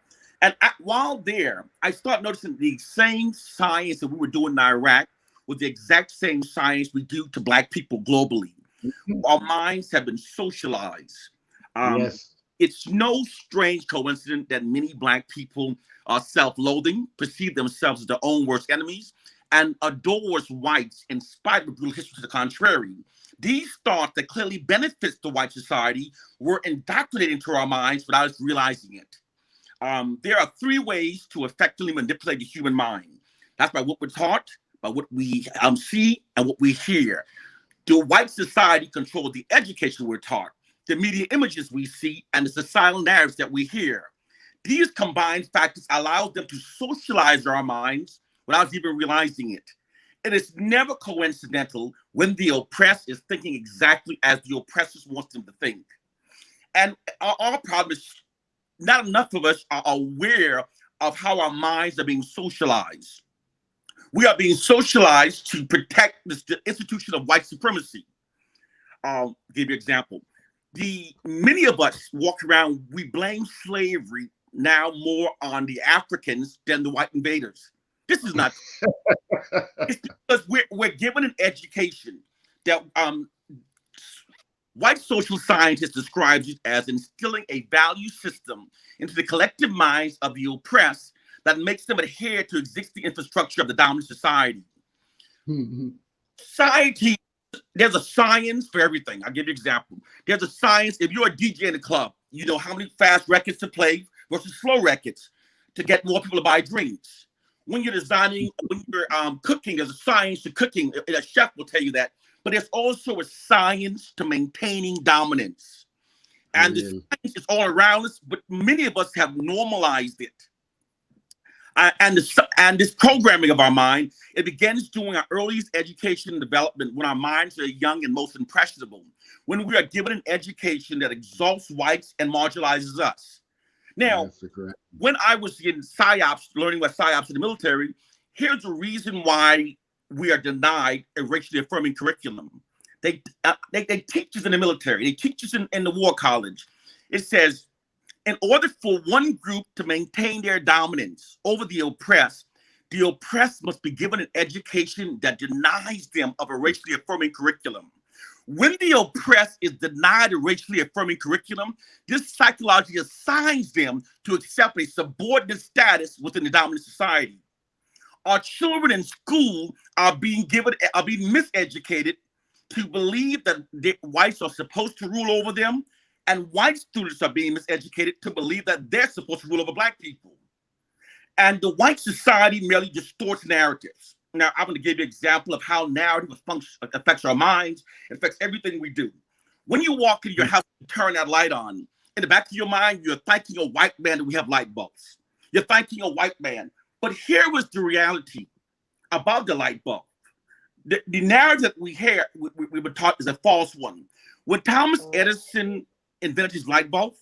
And while there, I started noticing the same science that we were doing in Iraq with the exact same science we do to Black people globally. Our minds have been socialized. It's no strange coincidence that many Black people are self-loathing, perceive themselves as their own worst enemies, and adores whites in spite of brutal history to the contrary. These thoughts that clearly benefits the white society were indoctrinated into our minds without us realizing it. There are three ways to effectively manipulate the human mind. That's by what we're taught, by what we see, and what we hear. The white society controls the education we're taught, the media images we see, and the societal narratives that we hear. These combined factors allow them to socialize our minds without us even realizing it. It is never coincidental when the oppressed is thinking exactly as the oppressors want them to think. And our problem is not enough of us are aware of how our minds are being socialized. We are being socialized to protect the institution of white supremacy. I'll give you an example. Many of us walk around, we blame slavery now more on the Africans than the white invaders. This is not true. It's because we're given an education that white social scientists describes it as instilling a value system into the collective minds of the oppressed that makes them adhere to existing infrastructure of the dominant society. Society, there's a science for everything. I'll give you an example. There's a science, if you're a DJ in a club, you know how many fast records to play versus slow records to get more people to buy drinks. When you're designing, when you're cooking, there's a science to cooking. A chef will tell you that. But there's also a science to maintaining dominance. And the science is all around us, but many of us have normalized it. And this programming of our mind, it begins during our earliest education and development when our minds are young and most impressionable, when we are given an education that exalts whites and marginalizes us. Now, when I was in PSYOPs, learning about PSYOPs in the military, here's the reason why we are denied a racially affirming curriculum. They teach us in the military, they teach us in the war college. It says, in order for one group to maintain their dominance over the oppressed must be given an education that denies them of a racially affirming curriculum. When the oppressed is denied a racially affirming curriculum, this psychology assigns them to accept a subordinate status within the dominant society. Our children in school are being miseducated to believe that whites are supposed to rule over them, and white students are being miseducated to believe that they're supposed to rule over Black people. And the white society merely distorts narratives. Now, I'm going to give you an example of how narrative affects our minds. It affects everything we do. When you walk in your house and turn that light on, in the back of your mind, you're thanking a white man that we have light bulbs. You're thanking a white man. But here was the reality about the light bulb. The narrative we were taught is a false one. When Thomas Edison invented his light bulb,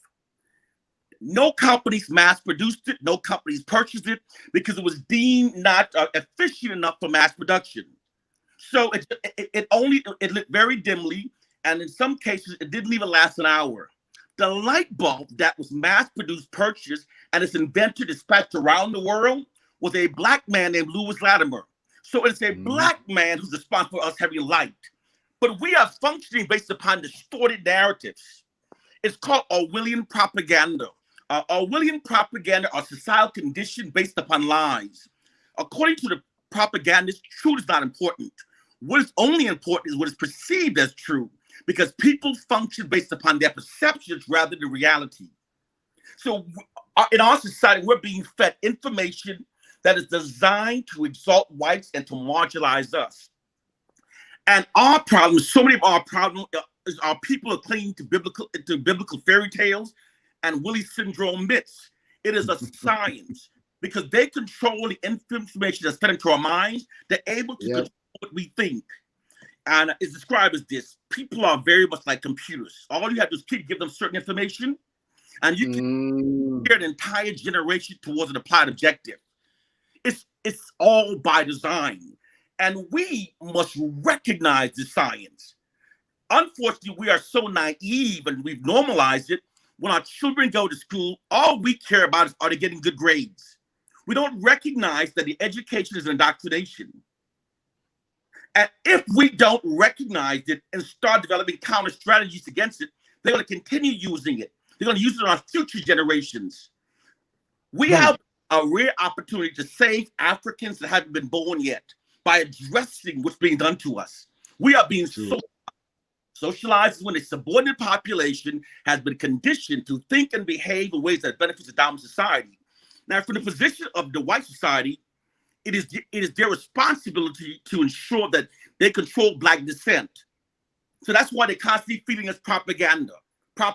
no companies mass produced it, no companies purchased it because it was deemed not efficient enough for mass production. So it lit very dimly, and in some cases, it didn't even last an hour. The light bulb that was mass produced, purchased, and its inventor dispatched around the world was a black man named Lewis Latimer. So it's a black man who's responsible for us having light. But we are functioning based upon distorted narratives. It's called Orwellian propaganda. Orwellian propaganda are societal conditions based upon lies. According to the propagandist, truth is not important. What is only important is what is perceived as true, because people function based upon their perceptions rather than reality. So in our society, we're being fed information that is designed to exalt whites and to marginalize us. And our problem, so many of our problems, is our people are clinging to biblical fairy tales and Willie syndrome myths. It is a science because they control the information that's fed into our minds. They're able to control what we think. And it's described as this: people are very much like computers. All you have to do is give them certain information, and you can steer an entire generation towards an applied objective. It's all by design. And we must recognize the science. Unfortunately, we are so naive and we've normalized it. When our children go to school, all we care about is, are they getting good grades? We don't recognize that the education is an indoctrination. And if we don't recognize it and start developing counter strategies against it, they're going to continue using it. They're going to use it on our future generations. We have a rare opportunity to save Africans that haven't been born yet by addressing what's being done to us. We are being socialized when a subordinate population has been conditioned to think and behave in ways that benefits the dominant society. Now, from the position of the white society, it is their responsibility to ensure that they control Black dissent. So that's why they're constantly feeding us propaganda. For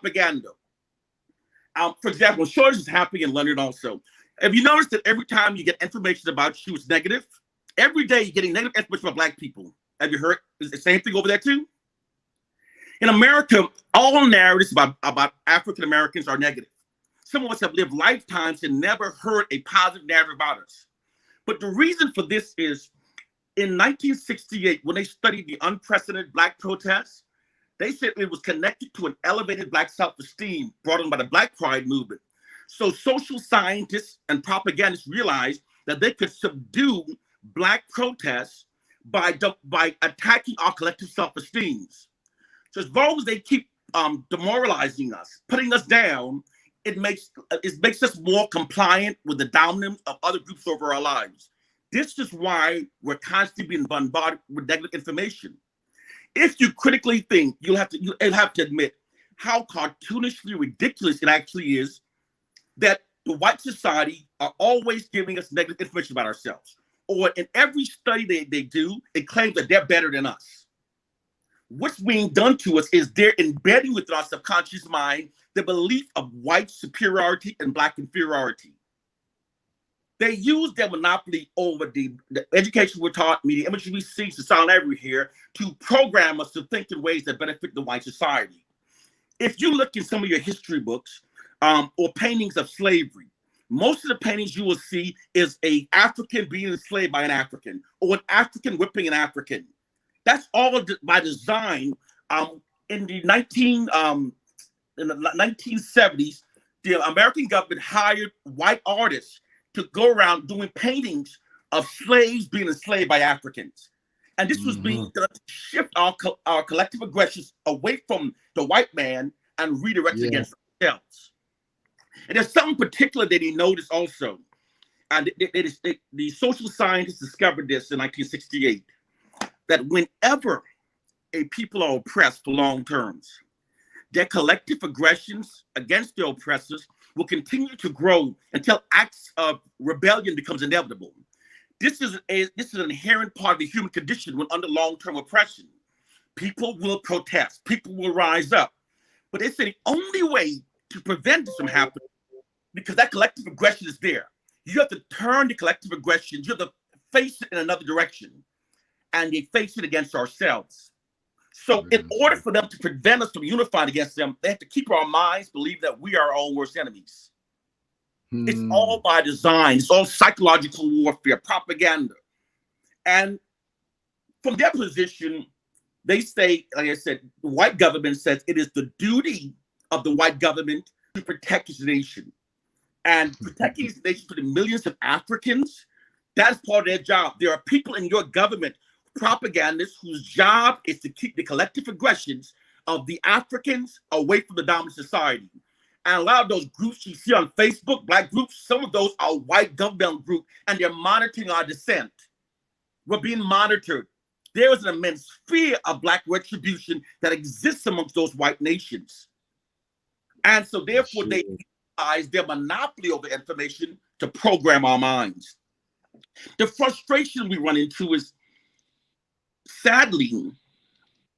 example, shortage is happening in London also. Have you noticed that every time you get information about you, it's negative? Every day you're getting negative information about Black people. Have you heard the same thing over there too? In America, all narratives about African Americans are negative. Some of us have lived lifetimes and never heard a positive narrative about us. But the reason for this is, in 1968, when they studied the unprecedented Black protests, they said it was connected to an elevated Black self-esteem brought on by the Black Pride movement. So social scientists and propagandists realized that they could subdue Black protests by attacking our collective self-esteems. So as long as they keep demoralizing us, putting us down, it makes us more compliant with the dominance of other groups over our lives. This is why we're constantly being bombarded with negative information. If you critically think, you'll have to admit how cartoonishly ridiculous it actually is that the white society are always giving us negative information about ourselves. Or in every study they do, it claims that they're better than us. What's being done to us is they're embedding within our subconscious mind the belief of white superiority and Black inferiority. They use their monopoly over the education we're taught, media imagery we see, society every here, to program us to think in ways that benefit the white society. If you look in some of your history books or paintings of slavery, most of the paintings you will see is an African being enslaved by an African, or an African whipping an African. That's all by design. In the 1970s, the American government hired white artists to go around doing paintings of slaves being enslaved by Africans. And this was being done to shift our collective aggressions away from the white man and redirect it against ourselves. And there's something particular that he noticed also. And the social scientists discovered this in 1968, that whenever a people are oppressed for long terms, their collective aggressions against their oppressors will continue to grow until acts of rebellion becomes inevitable. This is an inherent part of the human condition when under long-term oppression. People will protest, people will rise up. But they say the only way to prevent this from happening, because that collective aggression is there. You have to turn the collective aggression, you have to face it in another direction, and they face it against ourselves. So in order for them to prevent us from unifying against them, they have to keep our minds believe that we are our own worst enemies. It's all by design. It's all psychological warfare, propaganda. And from their position, they say, like I said, the white government says it is the duty of the white government to protect its nation. And protecting its nation for the millions of Africans, that's part of their job. There are people in your government, propagandists, whose job is to keep the collective aggressions of the Africans away from the dominant society. And a lot of those groups you see on Facebook, black groups, some of those are white government groups, and they're monitoring our dissent. We're being monitored. There is an immense fear of black retribution that exists amongst those white nations. And so therefore they utilize their monopoly over information to program our minds. The frustration we run into is, sadly,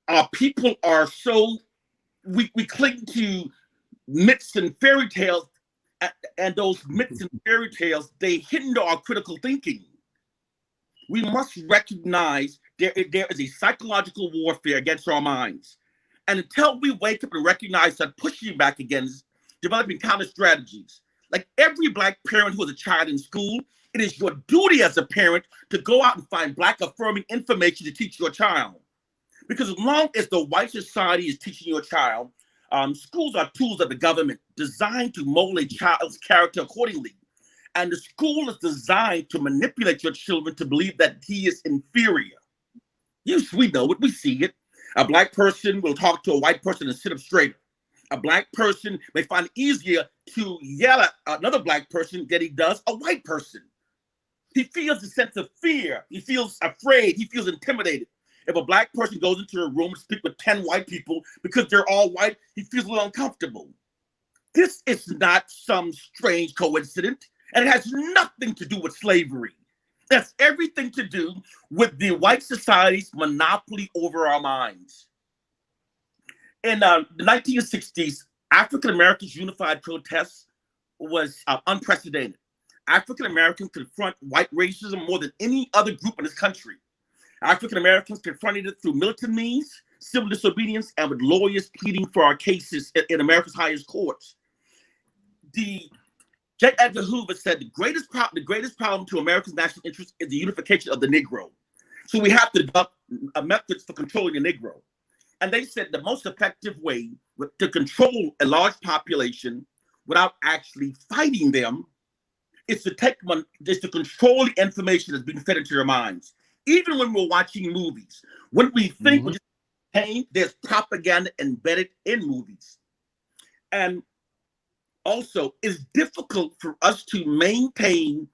our people are so, we cling to myths and fairy tales, and those myths and fairy tales, they hinder our critical thinking. We must recognize there is a psychological warfare against our minds. And until we wake up and recognize that, pushing back against developing counter strategies. Like every black parent who has a child in school, it is your duty as a parent to go out and find black affirming information to teach your child. Because as long as the white society is teaching your child, schools are tools of the government designed to mold a child's character accordingly. And the school is designed to manipulate your children to believe that he is inferior. Yes, we know it, we see it. A black person will talk to a white person and sit up straighter. A black person may find it easier to yell at another black person than he does a white person. He feels a sense of fear. He feels afraid. He feels intimidated. If a black person goes into a room and speaks with 10 white people because they're all white, he feels a little uncomfortable. This is not some strange coincidence, and it has nothing to do with slavery. That's everything to do with the white society's monopoly over our minds. In the 1960s, African Americans' unified protest was unprecedented. African Americans confront white racism more than any other group in this country. African Americans confronted it through militant means, civil disobedience, and with lawyers pleading for our cases in America's highest courts. J. Edgar Hoover said the greatest problem to America's national interest is the unification of the Negro. So we have to develop methods for controlling the Negro. And they said the most effective way to control a large population without actually fighting them is to control the information that's being fed into your minds. Even when we're watching movies, when we think we're just entertained, there's propaganda embedded in movies. And also, it's difficult for us to maintain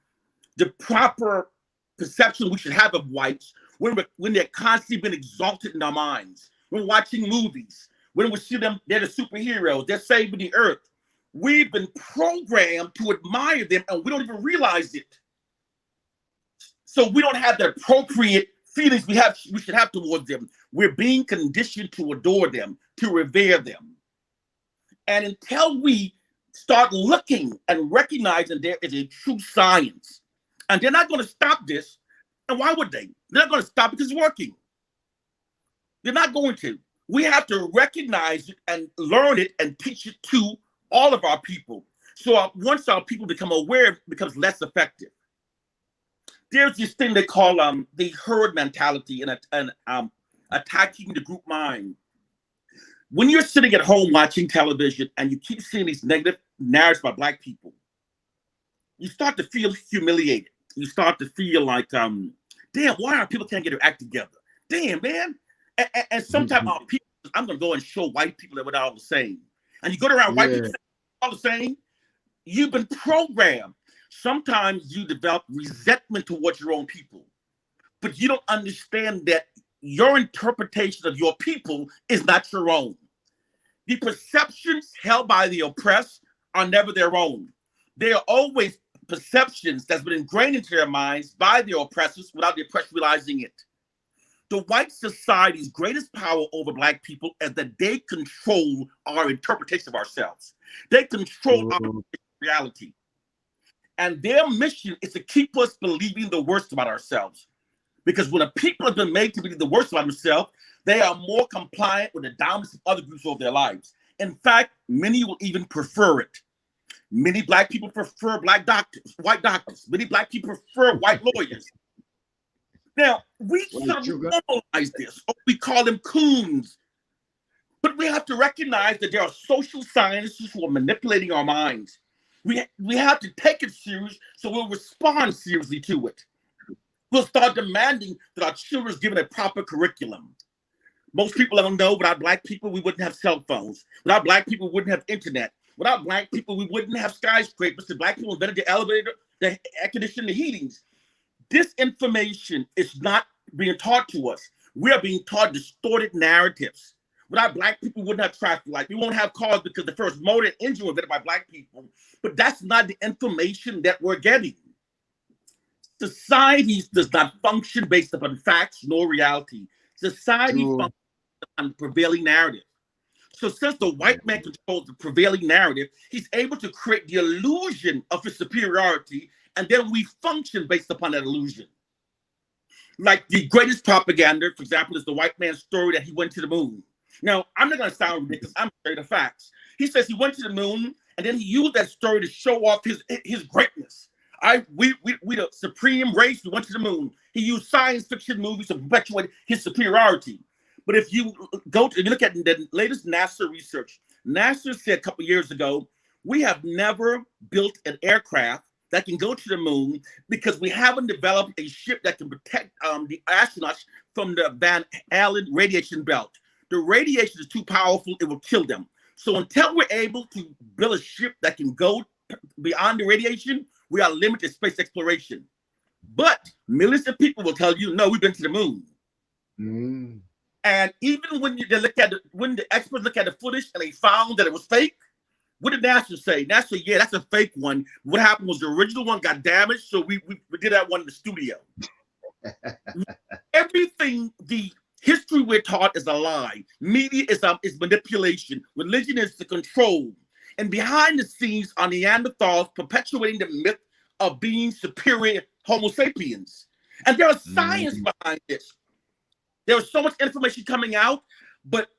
the proper perception we should have of whites when they're constantly being exalted in our minds. When watching movies, when we see them, they're the superheroes, they're saving the earth. We've been programmed to admire them, and we don't even realize it. So we don't have the appropriate feelings we should have towards them. We're being conditioned to adore them, to revere them. And until we start looking and recognizing there is a true science, and they're not going to stop this, and why would they? They're not going to stop because it's working. They're not going to. We have to recognize it and learn it and teach it to all of our people. So once our people become aware, it becomes less effective. There's this thing they call the herd mentality and attacking the group mind. When you're sitting at home watching television and you keep seeing these negative narratives by black people, you start to feel humiliated. You start to feel like, damn, why are people can't get their act together? Damn, man. And sometimes our people, I'm going to go and show white people that we're all the same. And you go around white people all the same. You've been programmed. Sometimes you develop resentment towards your own people, but you don't understand that your interpretation of your people is not your own. The perceptions held by the oppressed are never their own. They are always perceptions that's been ingrained into their minds by the oppressors without the oppressed realizing it. The white society's greatest power over Black people is that they control our interpretation of ourselves. They control our reality. And their mission is to keep us believing the worst about ourselves. Because when a people have been made to believe the worst about themselves, they are more compliant with the dominance of other groups over their lives. In fact, many will even prefer it. Many Black people prefer Black doctors, white doctors. Many Black people prefer white lawyers. Now, we sort of normalize this, or we call them coons. But we have to recognize that there are social scientists who are manipulating our minds. We have to take it serious, so we'll respond seriously to it. We'll start demanding that our children is given a proper curriculum. Most people don't know, without Black people, we wouldn't have cell phones. Without Black people, we wouldn't have internet. Without Black people, we wouldn't have skyscrapers. The Black people invented the elevator, the air conditioning, the heatings. This information is not being taught to us. We are being taught distorted narratives. Without Black people, we wouldn't have traffic lights. We won't have cars because the first motor and engine were invented by Black people. But that's not the information that we're getting. Society does not function based upon facts nor reality. Society functions on the prevailing narrative. So since the white man controls the prevailing narrative, he's able to create the illusion of his superiority, and then we function based upon that illusion. Like the greatest propaganda, for example, is the white man's story that he went to the moon. Now, I'm not going to sound ridiculous. I'm straight the facts. He says he went to the moon, and then he used that story to show off his greatness. We the supreme race, we went to the moon. He used science fiction movies to perpetuate his superiority. But if you look at the latest NASA research, NASA said a couple years ago, we have never built an aircraft that can go to the moon because we haven't developed a ship that can protect the astronauts from the Van Allen radiation belt. The radiation is too powerful, it will kill them. So until we're able to build a ship that can go beyond the radiation, we are limited to space exploration. But millions of people will tell you, no, we've been to the moon. And even when when the experts look at the footage and they found that it was fake, what did NASA say? NASA said, yeah, that's a fake one. What happened was the original one got damaged, so we did that one in the studio. Everything, the history we're taught is a lie. Media is manipulation. Religion is the control. And behind the scenes are Neanderthals perpetuating the myth of being superior Homo sapiens. And there is science behind this. There's so much information coming out, but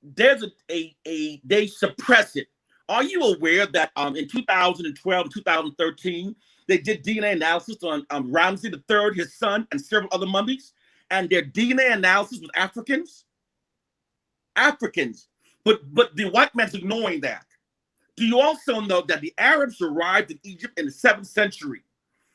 there's they suppress it. Are you aware that in 2012, 2013, they did DNA analysis on Ramsey III, his son, and several other mummies, and their DNA analysis was Africans? Africans. But the white man's ignoring that. Do you also know that the Arabs arrived in Egypt in the 7th century?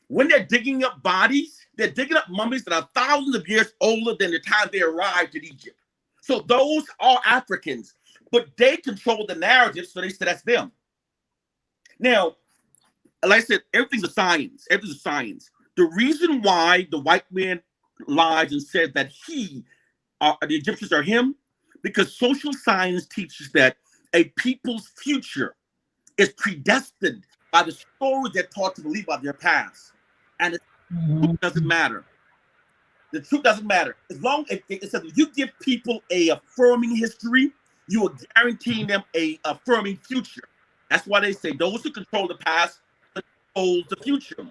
When they're digging up bodies, they're digging up mummies that are thousands of years older than the time they arrived in Egypt. So those are Africans, but they control the narrative, so they say that's them. Now, like I said, everything's a science. Everything's a science. The reason why the white man lies and says that the Egyptians are him, because social science teaches that a people's future is predestined by the stories they're taught to believe about their past. And the truth doesn't matter. The truth doesn't matter. As long as it says, if you give people a affirming history, you are guaranteeing them a affirming future. That's why they say those who control the past control the future.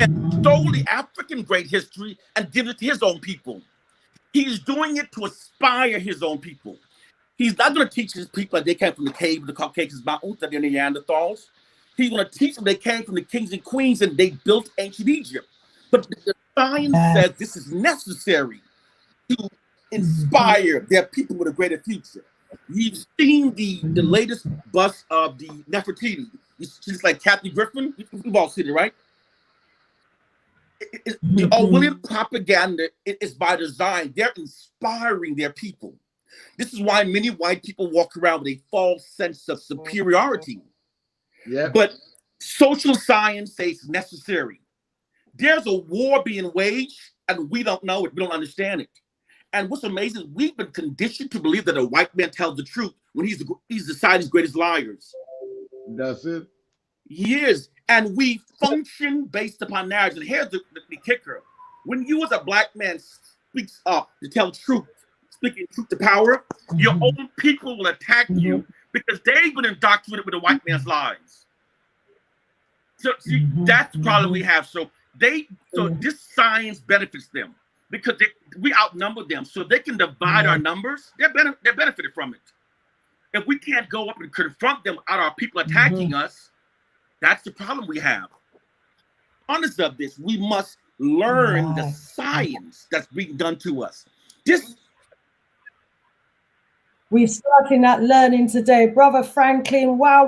And stole the African great history and give it to his own people. He's doing it to inspire his own people. He's not going to teach his people that they came from the cave of the Caucasus Mountains, that they're Neanderthals. He's going to teach them they came from the kings and queens and they built ancient Egypt. But the science says this is necessary to inspire their people with a greater future. You've seen the latest bust of the Nefertiti. She's like Kathy Griffin. You've all seen it, right? The Orwellian propaganda is by design. They're inspiring their people. This is why many white people walk around with a false sense of superiority. Yeah. But social science says it's necessary. There's a war being waged, and we don't know it. We don't understand it. And what's amazing is we've been conditioned to believe that a white man tells the truth when he's society's greatest liars. That's it. He is. And we function based upon narratives. And here's the kicker. When you as a black man speaks up to tell truth, speaking truth to power, your own people will attack you because they've been indoctrinated with the white man's lies. So see, that's the problem we have. So this science benefits them because we outnumber them, so they can divide our numbers. They're benefited from it. If we can't go up and confront them out our people attacking us, that's the problem we have. Honest of this, we must learn the science that's being done to us. We've started that learning today. Brother Franklin, wow.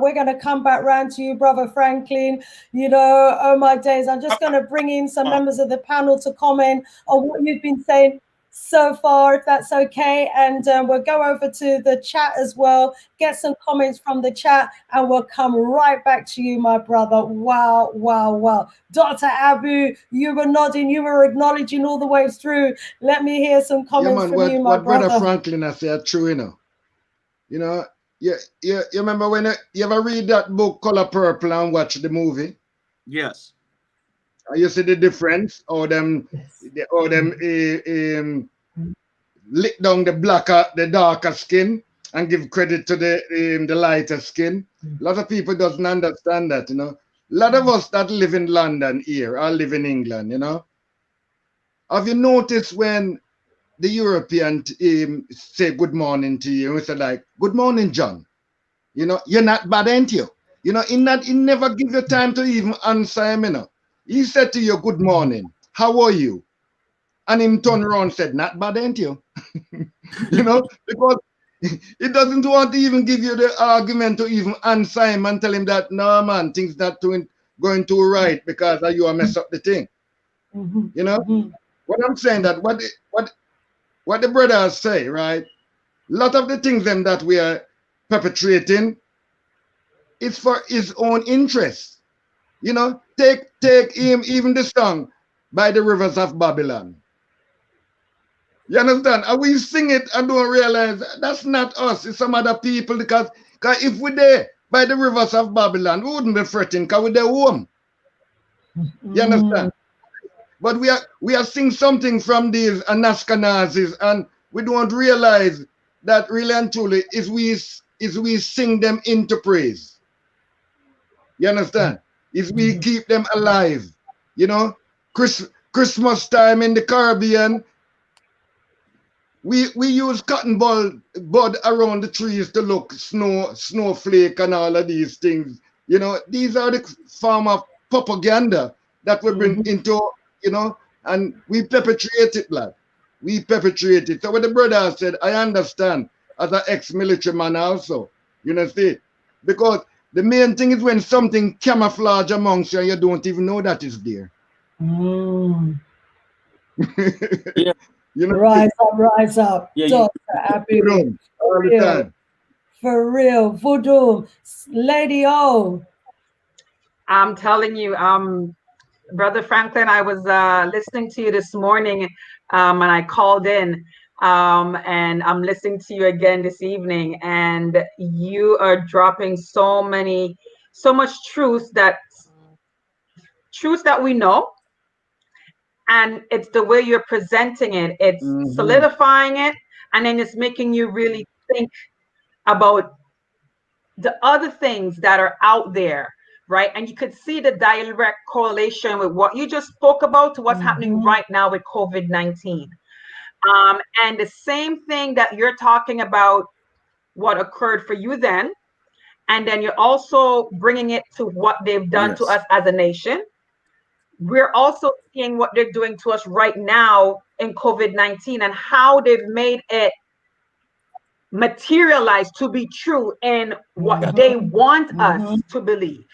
We're going to come back round to you, Brother Franklin. You know, oh my days. I'm just going to bring in some members of the panel to comment on what you've been saying so far, if that's okay. And we'll go over to the chat as well, get some comments from the chat, and we'll come right back to you, my brother. Wow. Dr. Abu, you were nodding, you were acknowledging all the way through. Let me hear some comments from you, my brother. Brother Franklin has said true, you know. You remember when you ever read that book Color Purple and watch the movie? Yes. You see the difference, or them lick down the darker skin and give credit to the lighter skin. A lot of people doesn't understand that, you know. A lot of us that live in London here or live in England, you know. Have you noticed when the European say good morning to you, we say like, good morning, John. You know, you're not bad, ain't you? You know, he never give you time to even answer him, you know. He said to you, good morning, how are you? And him turned around and said, not bad, ain't you? You know, because he doesn't want to even give you the argument to even answer him and tell him that, no, man, things not going too right because you are mess up the thing. You know, what I'm saying that what the brothers say, right? A lot of the things them that we are perpetrating is for his own interest. You know, take him, even the song By the Rivers of Babylon. You understand? And we sing it and don't realize that's not us, it's some other people, because if we're there by the rivers of Babylon, we wouldn't be fretting because we're there home. You understand? But we are seeing something from these Ashkenazis, and we don't realize that really and truly is we sing them into praise. You understand? Is we keep them alive. You know, Christmas time in the Caribbean, we use cotton bud around the trees to look snowflake and all of these things. You know, these are the form of propaganda that we bring into, you know, and we perpetrate it, lad. We perpetrate it. So what the brother said, I understand as an ex-military man also, you know, see, because the main thing is when something camouflage amongst you and you don't even know that it's there. Yeah. You know, Rise up. Yeah, Dr. Abu. All the time. For real. Voodoo. Lady O. I'm telling you, Brother Franklin, I was listening to you this morning and I called in and I'm listening to you again this evening, and you are dropping so much truth that we know, and it's the way you're presenting it. It's solidifying it, and then it's making you really think about the other things that are out there, right? And you could see the direct correlation with what you just spoke about to what's happening right now with COVID-19. And the same thing that you're talking about, what occurred for you then, and then you're also bringing it to what they've done to us as a nation. We're also seeing what they're doing to us right now in COVID-19 and how they've made it materialize to be true in what they want us to believe,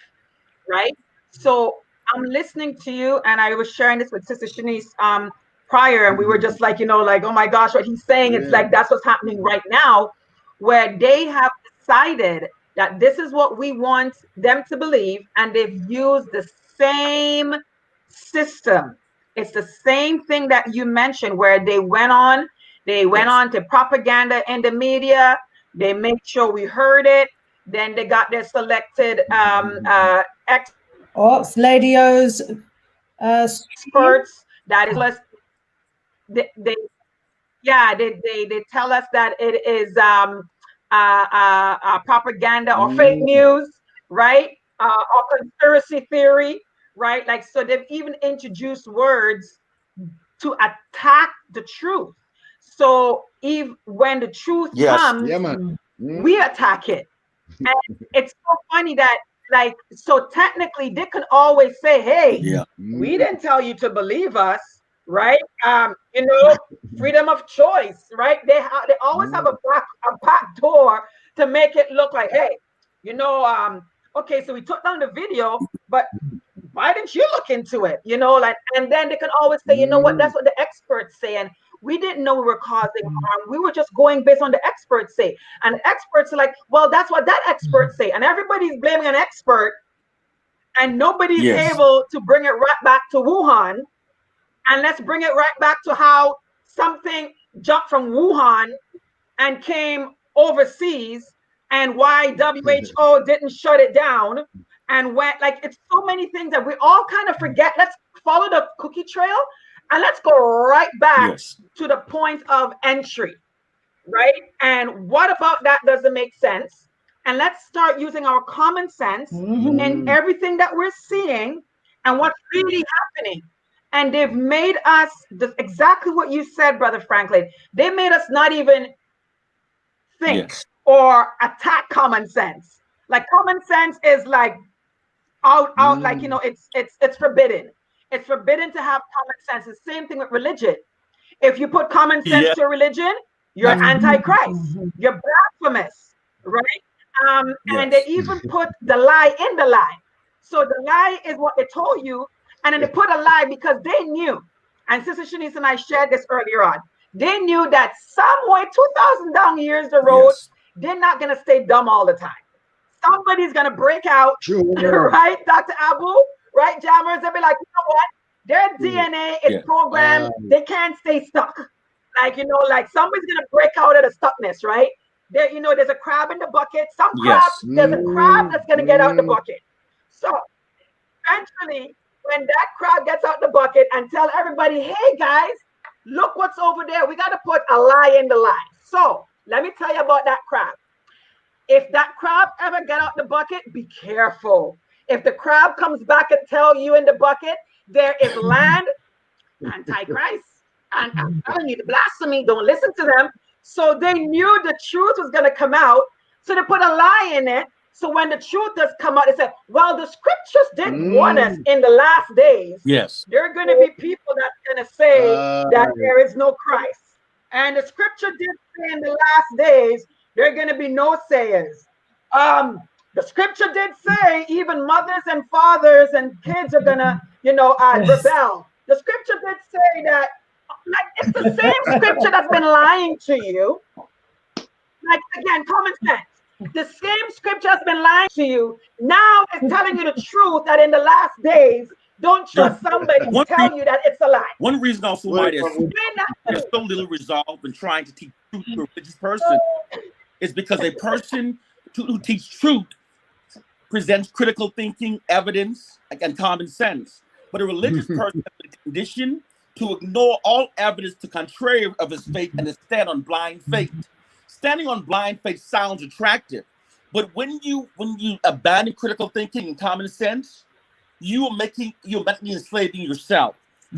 right? So I'm listening to you, and I was sharing this with Sister Shanice prior, and we were just like, you know, like, oh my gosh, what he's saying, it's like that's what's happening right now, where they have decided that this is what we want them to believe, and they've used the same system. It's the same thing that you mentioned, where they went on to propaganda in the media. They made sure we heard it. Then they got their selected Lady O's experts that is less. They tell us that it is propaganda or fake news, right? Or conspiracy theory, right? Like, so they've even introduced words to attack the truth. So when the truth comes, we attack it. And it's so funny that, like, so technically they can always say, hey, we didn't tell you to believe us, right? Freedom of choice, right? They always have a back door to make it look like, hey, okay, so we took down the video, but why didn't you look into it? And then they can always say, you know what, that's what the experts say. And we didn't know we were causing harm. We were just going based on the experts say. And experts are like, well, that's what that expert say. And everybody's blaming an expert. And nobody's able to bring it right back to Wuhan. And let's bring it right back to how something jumped from Wuhan and came overseas, and why WHO didn't shut it down. And went, like, it's so many things that we all kind of forget. Let's follow the cookie trail and let's go right back to the point of entry, right? And what about that doesn't make sense? And let's start using our common sense in everything that we're seeing and what's really happening. And they've made us exactly what you said, Brother Franklin. They made us not even think or attack common sense. Like, common sense is like out, like, it's forbidden. It's forbidden to have common sense. The same thing with religion. If you put common sense to religion, you're antichrist. You're blasphemous, right? And they even put the lie in the lie. So the lie is what they told you, and then they put a lie because they knew. And Sister Shanice and I shared this earlier on. They knew that somewhere 2,000 down years the road, they're not going to stay dumb all the time. Somebody's going to break out, right, Dr. Abu, right, Jammers? They'll be like, you know what? Their DNA is programmed. They can't stay stuck. Like, like somebody's going to break out of the stuckness, right? There, there's a crab in the bucket. There's a crab that's going to get out the bucket. So eventually, when that crab gets out the bucket and tell everybody, hey, guys, look what's over there. We got to put a lie in the lie. So let me tell you about that crab. If that crab ever get out the bucket, be careful. If the crab comes back and tell you in the bucket, there is land, antichrist, and I'm telling you, the blasphemy, don't listen to them. So they knew the truth was going to come out. So they put a lie in it. So when the truth does come out, they said, well, the scriptures did warn us in the last days. Yes. There are going to be people that's going to say that there is no Christ. And the scripture did say in the last days, there are going to be no sayers. The scripture did say even mothers and fathers and kids are going to, rebel. The scripture did say that, like, it's the same scripture that's been lying to you. Like, again, common sense. The same scripture has been lying to you. Now it's telling you the truth that in the last days, don't trust somebody to tell you that it's a lie. One reason also why there's so little resolve in trying to teach truth to a religious person is because a person who teaches truth presents critical thinking, evidence, and common sense. But a religious person has a condition to ignore all evidence to contrary of his faith and to stand on blind faith. Standing on blind faith sounds attractive, but when you abandon critical thinking and common sense, you're enslaving yourself.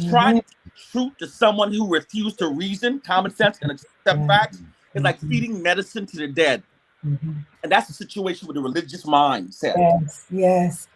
Trying to teach truth to someone who refused to reason, common sense, and accept facts is like feeding medicine to the dead. And that's the situation with the religious mindset. Yes.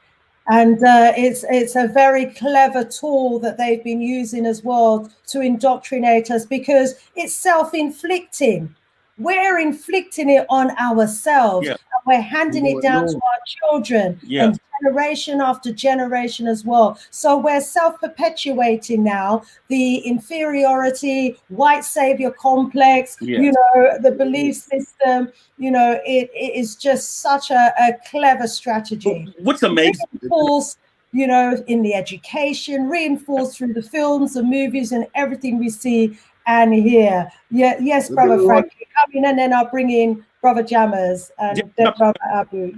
And it's a very clever tool that they've been using as well to indoctrinate us, because it's self-inflicting. We're inflicting it on ourselves, and we're handing it down to our children, and generation after generation as well. So we're self-perpetuating now the inferiority, white savior complex, the belief system. It is just such a clever strategy. What's amazing, reinforced, in the education, reinforced through the films, the movies, and everything we see and hear. Yes, Brother Frank, come in, and then I'll bring in Brother Jammers and then Brother Abu.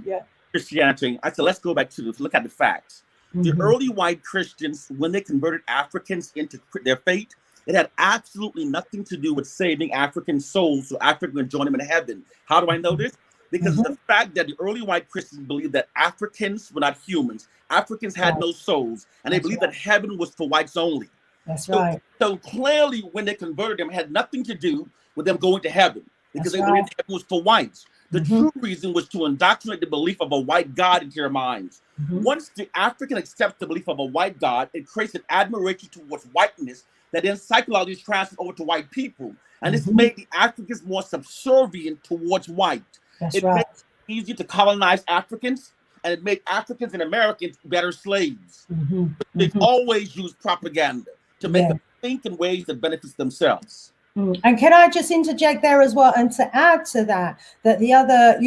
Christianity. I said, let's go back to look at the facts. The early white Christians, when they converted Africans into their faith, it had absolutely nothing to do with saving African souls so Africa would join them in heaven. How do I know this? Because of the fact that the early white Christians believed that Africans were not humans. Africans had no souls, and they believed that heaven was for whites only. That's right. So clearly, when they converted them, it had nothing to do with them going to heaven, because they believed heaven was for whites. The true reason was to indoctrinate the belief of a white God into their minds. Once the African accepts the belief of a white God, it creates an admiration towards whiteness that then psychologically transfers over to white people. And this made the Africans more subservient towards white. It made it easier to colonize Africans, and it made Africans and Americans better slaves. They've always used propaganda to make them think in ways that benefits themselves. And can I just interject there as well, and to add to that, that the other,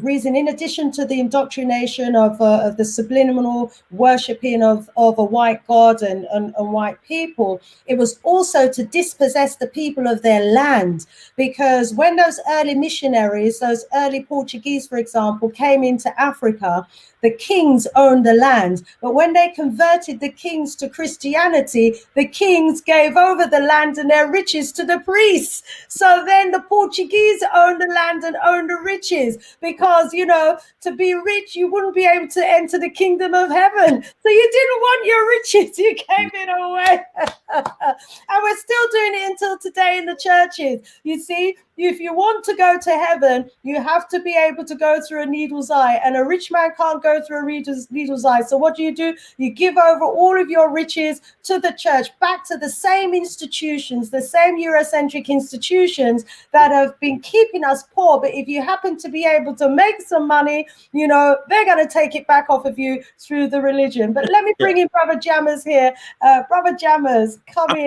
reason, in addition to the indoctrination of the subliminal worshipping of a white God and white people, it was also to dispossess the people of their land. Because when those early missionaries, those early Portuguese, for example, came into Africa, the kings owned the land. But when they converted the kings to Christianity, the kings gave over the land and their riches to the priests. So then the Portuguese owned the land and owned the riches, because, to be rich, you wouldn't be able to enter the kingdom of heaven. So you didn't want your riches, you gave it away. And we're still doing it until today in the churches. You see, if you want to go to heaven, you have to be able to go through a needle's eye, and a rich man can't go through a needle's eye. So what do? You give over all of your riches to the church, back to the same institutions, the same Eurocentric institutions that have been keeping us poor. But if you happen to be able to make some money, they're going to take it back off of you through the religion. But let me bring in Brother Jammers here. Brother Jammers, come in.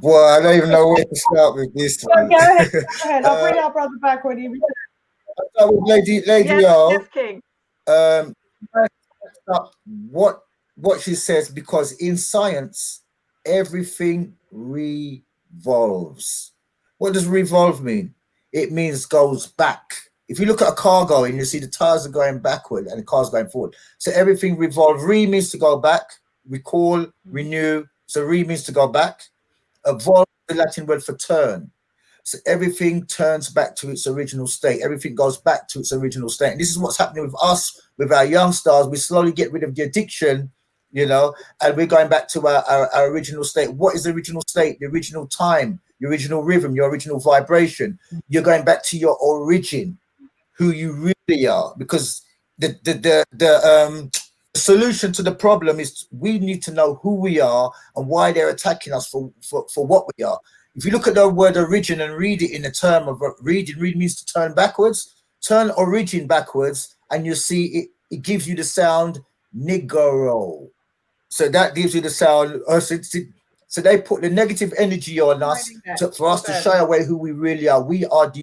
Well, I don't even know where to start with this. Go ahead. I'll bring our brother back when he returns. I'll start with Lady yes, King. What she says, because in science, everything revolves. What does revolve mean? It means goes back. If you look at a car going, you see the tires are going backward and the car's going forward. So everything revolves. Re means to go back, recall, renew. So re means to go back. Evolve, the Latin word for turn. So everything turns back to its original state. Everything goes back to its original state. And this is what's happening with us, with our young stars. We slowly get rid of the addiction, and we're going back to our original state. What is the original state? The original time, your original rhythm, your original vibration. You're going back to your origin, who you really are. Because the solution to the problem is we need to know who we are and why they're attacking us for what we are. If you look at the word origin and read it in the term of read means to turn backwards. Turn origin backwards, and you see it gives you the sound Negro. So that gives you the sound. So they put the negative energy on us for us to shy away who we really are. We are the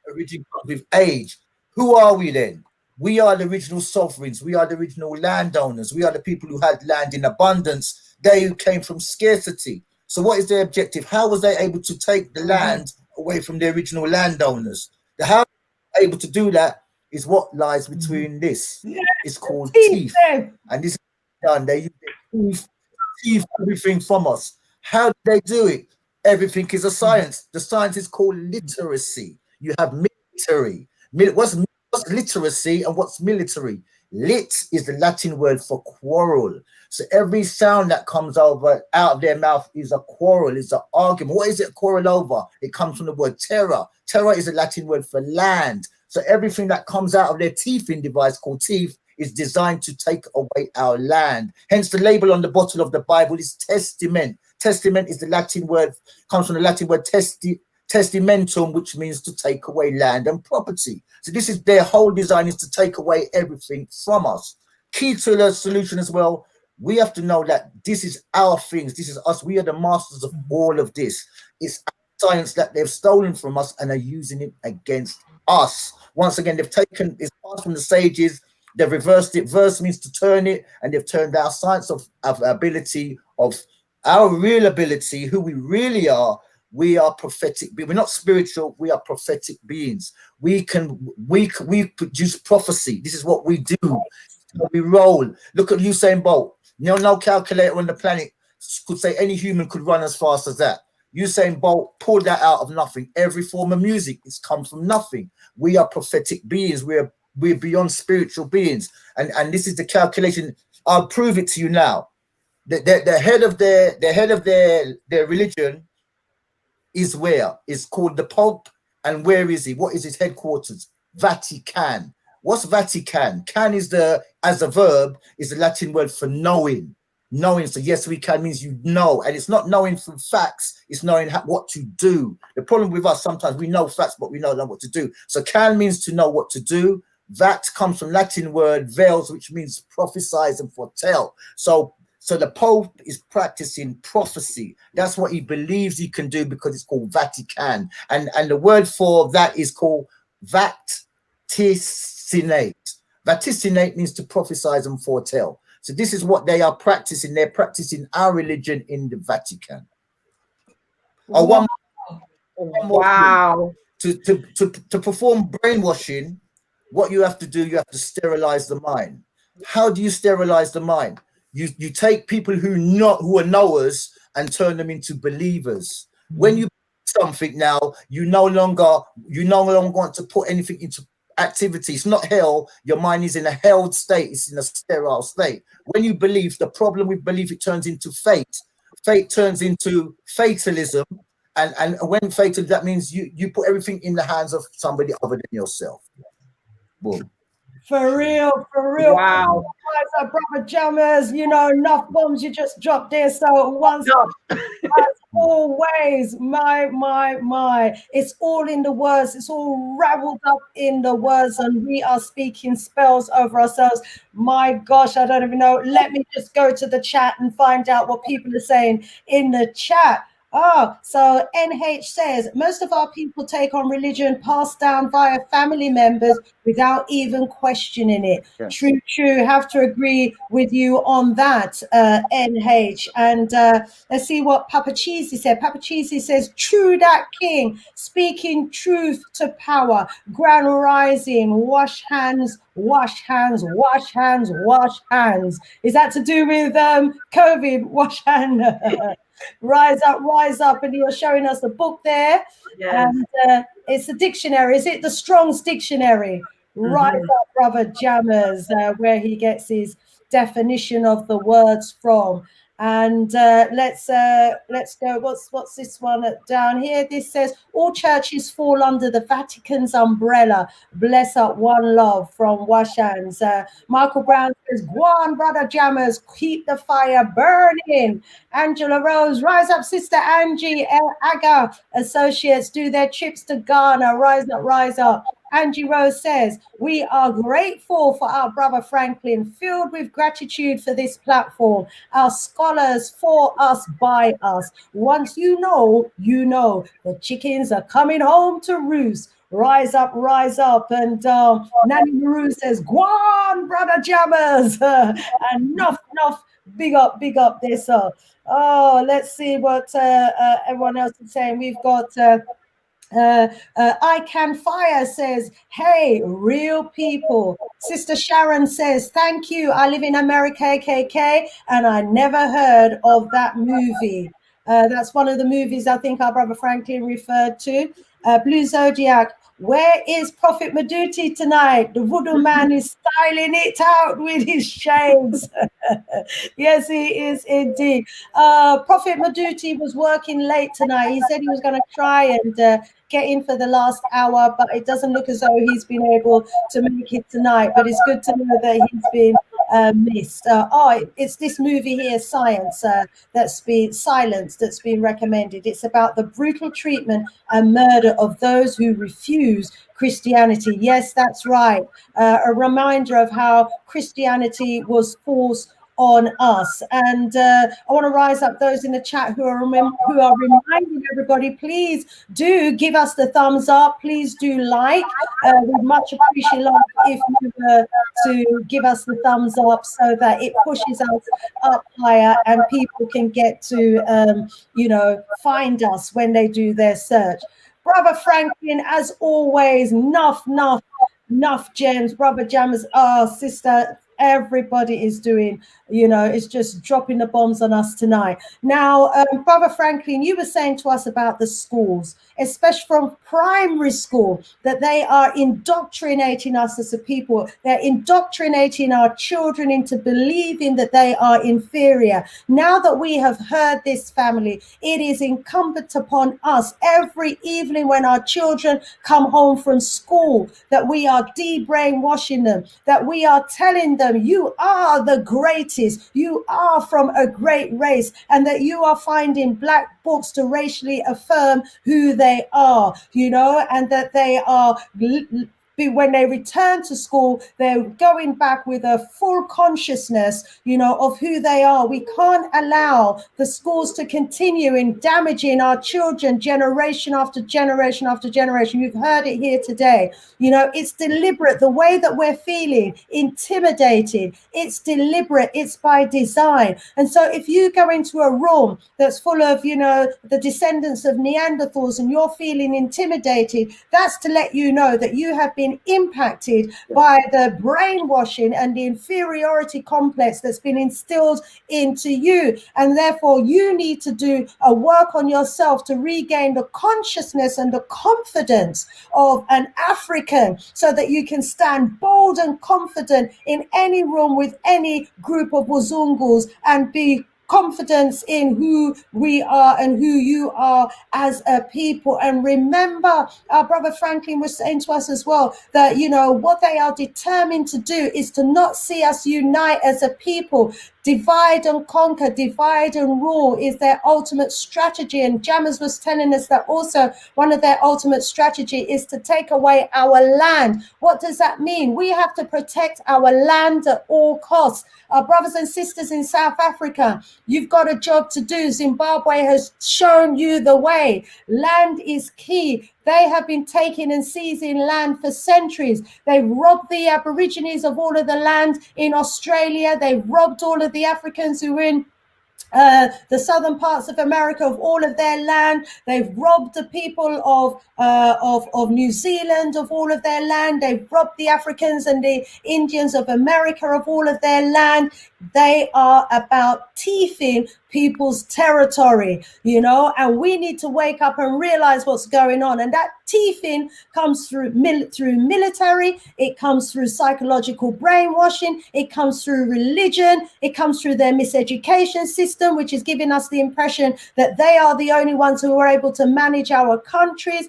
origin with age. Who are we then? We are the original sovereigns. We are the original landowners. We are the people who had land in abundance. They who came from scarcity. So what is their objective? How was they able to take the land away from the original landowners? How they were able to do that is what lies between this. It's called teeth. And this is done. They use teeth everything from us. How do they do it? Everything is a science. The science is called literacy. You have military. What's literacy and what's military? Lit is the Latin word for quarrel. So every sound that comes out of their mouth is a quarrel, is an argument. What is it a quarrel over? It comes from the word terror. Terror is a Latin word for land. So everything that comes out of their teething device called teeth is designed to take away our land. Hence the label on the bottle of the Bible is testament. Testament is the Latin word, comes from the Latin word testamentum, which means to take away land and property. So this is their whole design, is to take away everything from us. Key to the solution as well, we have to know that this is our things. This is us. We are the masters of all of this. It's science that they've stolen from us and are using it against us. Once again, they've taken it's part from the sages. They've reversed it. Verse means to turn it, and they've turned our science of ability, of our real ability, who we really are. We are prophetic. We're not spiritual. We are prophetic beings. We produce prophecy. This is what we do. We roll. Look at Usain Bolt. No calculator on the planet could say any human could run as fast as that. Usain Bolt pulled that out of nothing. Every form of music, it's come from nothing. We are prophetic beings. We're beyond spiritual beings. And this is the calculation. I'll prove it to you now. The head of their religion is where? It's called the Pope. And where is he? What is his headquarters? Vatican. What's Vatican? Can is as a verb, is the Latin word for knowing. Knowing, so yes, we can means you know, and it's not knowing through facts, it's knowing what to do. The problem with us, sometimes we know facts, but we don't know what to do. So can means to know what to do. That comes from Latin word veils, which means prophesize and foretell. So the Pope is practicing prophecy. That's what he believes he can do, because it's called Vatican. And the word for that is called vaticinate. Vaticinate means to prophesize and foretell. So this is what they are practicing. They're practicing our religion in the Vatican. Oh, one more Wow. thing. To perform brainwashing, what you have to do, you have to sterilize the mind. How do you sterilize the mind? You take people who are knowers and turn them into believers. When you something now, you no longer want to put anything into activity. It's not hell. Your mind is in a held state. It's in a sterile state. When you believe, the problem with belief, it turns into fate. Fate turns into fatalism. And when fatal, that means you put everything in the hands of somebody other than yourself. Boom. For real. Wow. Brother Jammers, enough bombs you just dropped there. So once, as always, my, it's all in the words. It's all raveled up in the words, and we are speaking spells over ourselves. My gosh, I don't even know. Let me just go to the chat and find out what people are saying in the chat. Oh, so NH says, most of our people take on religion passed down via family members without even questioning it. Yes. True. Have to agree with you on that, NH. And let's see what Papa Cheesy said. Papa Cheesy says, true that king, speaking truth to power, grand rising, wash hands, wash hands, wash hands, wash hands. Is that to do with COVID? Wash hand. Rise up, and you're showing us the book there. Yes. And it's a dictionary. Is it the Strong's Dictionary? Rise up, brother Jammers, where he gets his definition of the words from. And let's go. What's this one down here? This says all churches fall under the Vatican's umbrella. Bless up, one love from Washans. Michael Brown says, "Go on, brother Jammers, keep the fire burning." Angela Rose, rise up, sister Angie. El Aga associates do their trips to Ghana. Rise up, rise up. Angie Rose says, we are grateful for our brother Franklin, filled with gratitude for this platform. Our scholars for us, by us. Once you know, the chickens are coming home to roost. Rise up, rise up. And Nanny Maru says, go on, brother Jammers. And enough, big up this. Oh, let's see what everyone else is saying. We've got... I Can Fire says, hey, real people. Sister Sharon says, thank you. I live in America, KK, and I never heard of that movie. That's one of the movies I think our brother Franklin referred to. Blue Zodiac, where is Prophet Maduti tonight? The voodoo man is styling it out with his shades. Yes, he is indeed. Prophet Maduti was working late tonight. He said he was going to try and get in for the last hour, but it doesn't look as though he's been able to make it tonight. But it's good to know that he's been missed. It's this movie here, Silence, that's been recommended. It's about the brutal treatment and murder of those who refuse Christianity. Yes, that's right. A reminder of how Christianity was forced on us. And I want to rise up those in the chat who are reminding everybody, please do give us the thumbs up. Please do like. We'd much appreciate if you were to give us the thumbs up so that it pushes us up higher and people can get to, find us when they do their search. Brother Franklin, as always, enough gems. Brother Jammers, sister, everybody is doing, it's just dropping the bombs on us tonight. Now, Brother Franklin, you were saying to us about the schools, especially from primary school, that they are indoctrinating us as a people. They're indoctrinating our children into believing that they are inferior. Now that we have heard this, family, it is incumbent upon us every evening when our children come home from school that we are de-brainwashing them, that we are telling them, you are the greatest, you are from a great race, and that you are finding black books to racially affirm who they are, and that they are, when they return to school, they're going back with a full consciousness, of who they are. We can't allow the schools to continue in damaging our children generation after generation after generation. You've heard it here today. It's deliberate. The way that we're feeling intimidated, it's deliberate. It's by design. And so if you go into a room that's full of, the descendants of Neanderthals and you're feeling intimidated, that's to let you know that you have been impacted by the brainwashing and the inferiority complex that's been instilled into you. And therefore, you need to do a work on yourself to regain the consciousness and the confidence of an African so that you can stand bold and confident in any room with any group of Wazungus and be confidence in who we are and who you are as a people. And remember, our Brother Franklin was saying to us as well that, what they are determined to do is to not see us unite as a people. Divide and conquer, divide and rule is their ultimate strategy. And Jammers was telling us that also one of their ultimate strategy is to take away our land. What does that mean? We have to protect our land at all costs. Our brothers and sisters in South Africa, you've got a job to do. Zimbabwe has shown you the way. Land is key. They have been taking and seizing land for centuries. They've robbed the Aborigines of all of the land in Australia. They've robbed all of the Africans who are in the southern parts of America of all of their land. They've robbed the people of New Zealand of all of their land. They've robbed the Africans and the Indians of America of all of their land. They are about teething people's territory, and we need to wake up and realize what's going on. And that teething comes through military, it comes through psychological brainwashing, it comes through religion, it comes through their miseducation system, which is giving us the impression that they are the only ones who are able to manage our countries.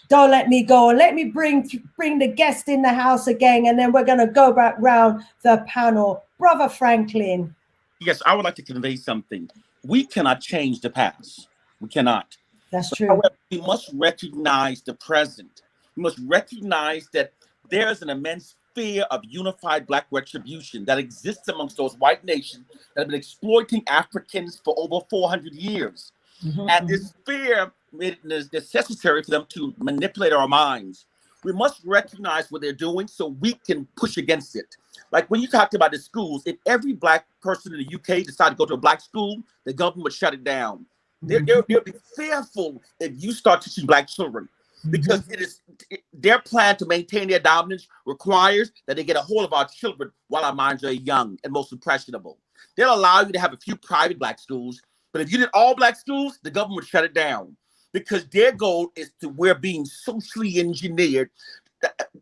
Don't let me go. Let me bring the guest in the house again, and then we're going to go back round the panel. Brother Franklin. Yes, I would like to convey something. We cannot change the past. We cannot. That's true. However, we must recognize the present. We must recognize that there is an immense fear of unified Black retribution that exists amongst those white nations that have been exploiting Africans for over 400 years. Mm-hmm. And this fear made it necessary for them to manipulate our minds. We must recognize what they're doing so we can push against it. Like when you talked about the schools, if every Black person in the UK decided to go to a Black school, the government would shut it down. They'll be fearful if you start teaching Black children, because their plan to maintain their dominance requires that they get a hold of our children while our minds are young and most impressionable. They'll allow you to have a few private Black schools, but if you did all Black schools, the government would shut it down, because their goal is to we're being socially engineered.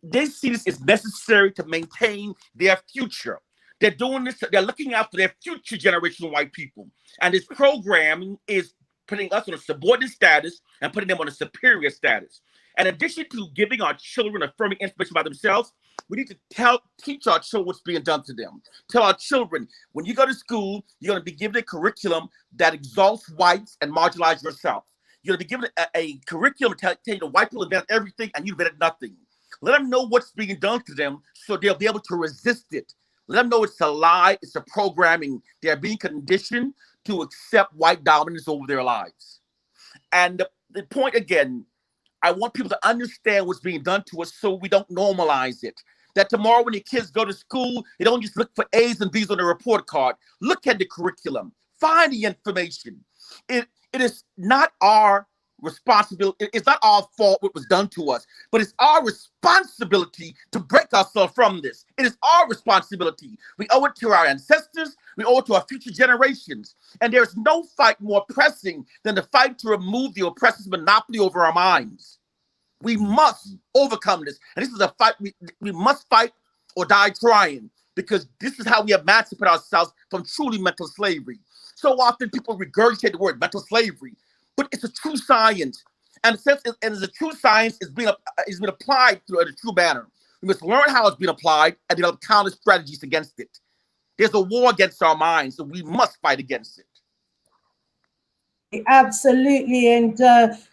They see this as necessary to maintain their future. They're doing this, they're looking out for their future generation of white people. And this programming is putting us on a subordinate status and putting them on a superior status. In addition to giving our children affirming information about themselves, we need to teach our children what's being done to them. Tell our children, when you go to school, you're going to be given a curriculum that exalts whites and marginalizes yourself. You're going to be given a curriculum to tell you the white people invent everything and you invented nothing. Let them know what's being done to them so they'll be able to resist it. Let them know it's a lie. It's a programming. They're being conditioned to accept white dominance over their lives. And the point again, I want people to understand what's being done to us so we don't normalize it. That tomorrow when your kids go to school, they don't just look for A's and B's on the report card. Look at the curriculum. Find the information. It is not our responsibility. It's not our fault what was done to us, but it's our responsibility to break ourselves from this. It is our responsibility. We owe it to our ancestors. We owe it to our future generations. And there's no fight more pressing than the fight to remove the oppressor's monopoly over our minds. We must overcome this. And this is a fight we must fight or die trying, because this is how we emancipate ourselves from truly mental slavery. So often people regurgitate the word mental slavery, but it's a true science. And since it is a true science, it's been applied through a true manner. We must learn how it's been applied and develop counter strategies against it. There's a war against our minds, so we must fight against it. Absolutely. And,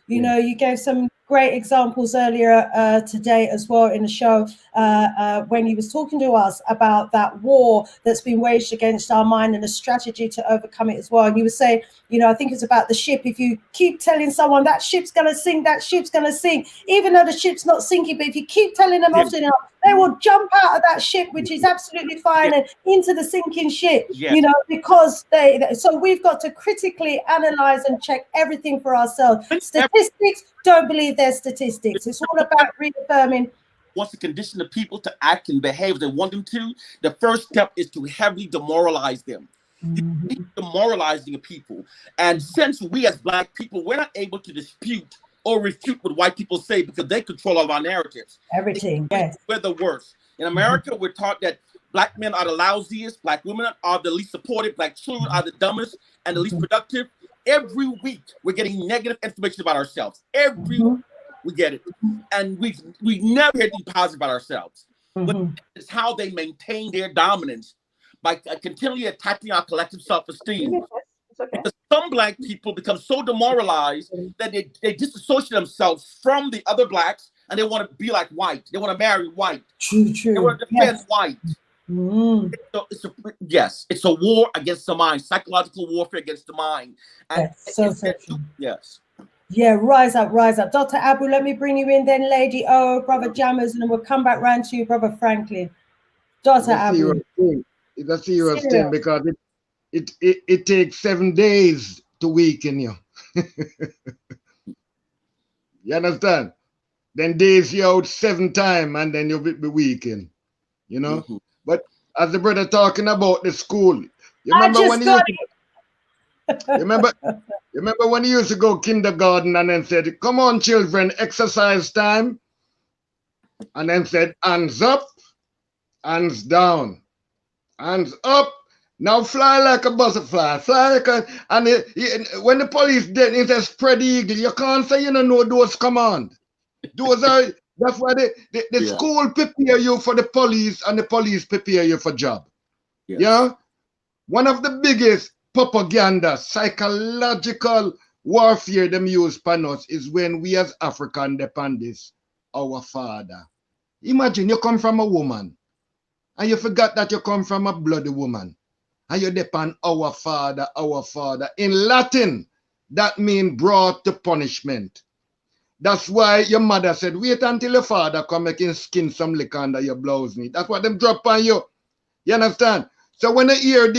you know, you gave some great examples earlier today as well in the show when he was talking to us about that war that's been waged against our mind and the strategy to overcome it as well. And you were saying, you know, I think it's about the ship. If you keep telling someone that ship's going to sink, that ship's going to sink, even though the ship's not sinking, but if you keep telling them often enough, they will jump out of that ship, which is absolutely fine, and into the sinking ship, you know, because so we've got to critically analyze and check everything for ourselves. Statistics, don't believe their statistics. It's all about reaffirming. Wants to condition the people to act and behave as they want them to, the first step is to heavily demoralize them. Demoralizing people. And since we as Black people, we're not able to dispute or refute what white people say because they control all of our narratives. Everything, yes. We're the worst. In America, we're taught that Black men are the lousiest, Black women are the least supported, Black children are the dumbest and the least productive. Every week, we're getting negative information about ourselves. Every week, we get it. And we never hear anything positive about ourselves. But it's how they maintain their dominance by continually attacking our collective self-esteem. Because some Black people become so demoralized that they disassociate themselves from the other Blacks and they want to be like white. They want to marry white. True. They want to defend white. It's a war against the mind, psychological warfare against the mind. And yes. Yeah, rise up. Dr. Abu, let me bring you in then, Lady O, Brother Jammers, and then we'll come back round to you, Brother Franklin. Dr. Abu. It's a serious thing because it takes 7 days to weaken you. You understand? Then days you out 7 times and then you'll be weakened. You know? But as the brother talking about the school, you remember when he used to go kindergarten and then said, "Come on, children, exercise time," and then said, "Hands up, hands down, hands up. Now fly like a butterfly, fly like a." And when the police did, he said, "Spread eagle." You can't say you don't know those commands. Those are. That's why the school prepare you for the police and the police prepare you for job. Yeah? One of the biggest propaganda, psychological warfare them use upon us is when we as African depend this, our father. Imagine you come from a woman and you forgot that you come from a bloody woman and you depend our father, our father. In Latin, that means brought to punishment. That's why your mother said, wait until your father come make him skin some liquor under your blouse. That's what them drop on you. You understand? So when I hear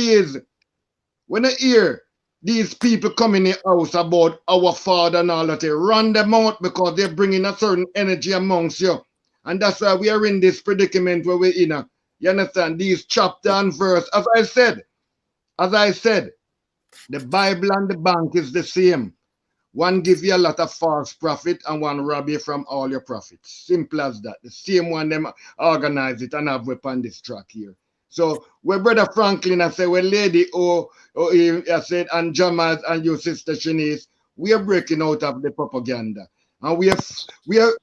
these people come in the house about our father and all that, they run them out because they're bringing a certain energy amongst you. And that's why we are in this predicament where we're in. You understand? These chapter and verse. As I said, the Bible and the bank is the same. One give you a lot of false profit and one rob you from all your profits. Simple as that. The same one them organize it and have weapon this track here. So when Brother Franklin I say, well, Lady I said, and Jamal and your sister Shanice, we are breaking out of the propaganda. And we are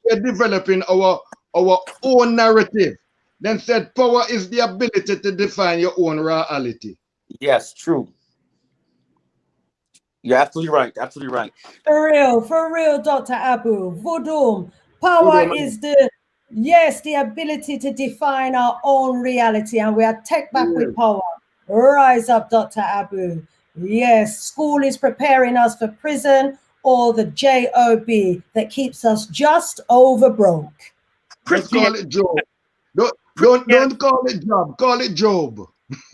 developing our own narrative. Then said power is the ability to define your own reality. Yes, true. You're absolutely right. For real, Dr. Abu. Voodoo. Power is the Yes, the ability to define our own reality, and we are take back with power. Rise up, Dr. Abu. Yes, school is preparing us for prison or the job that keeps us just over broke. Just call it Job. Don't call it Job. Call it Job.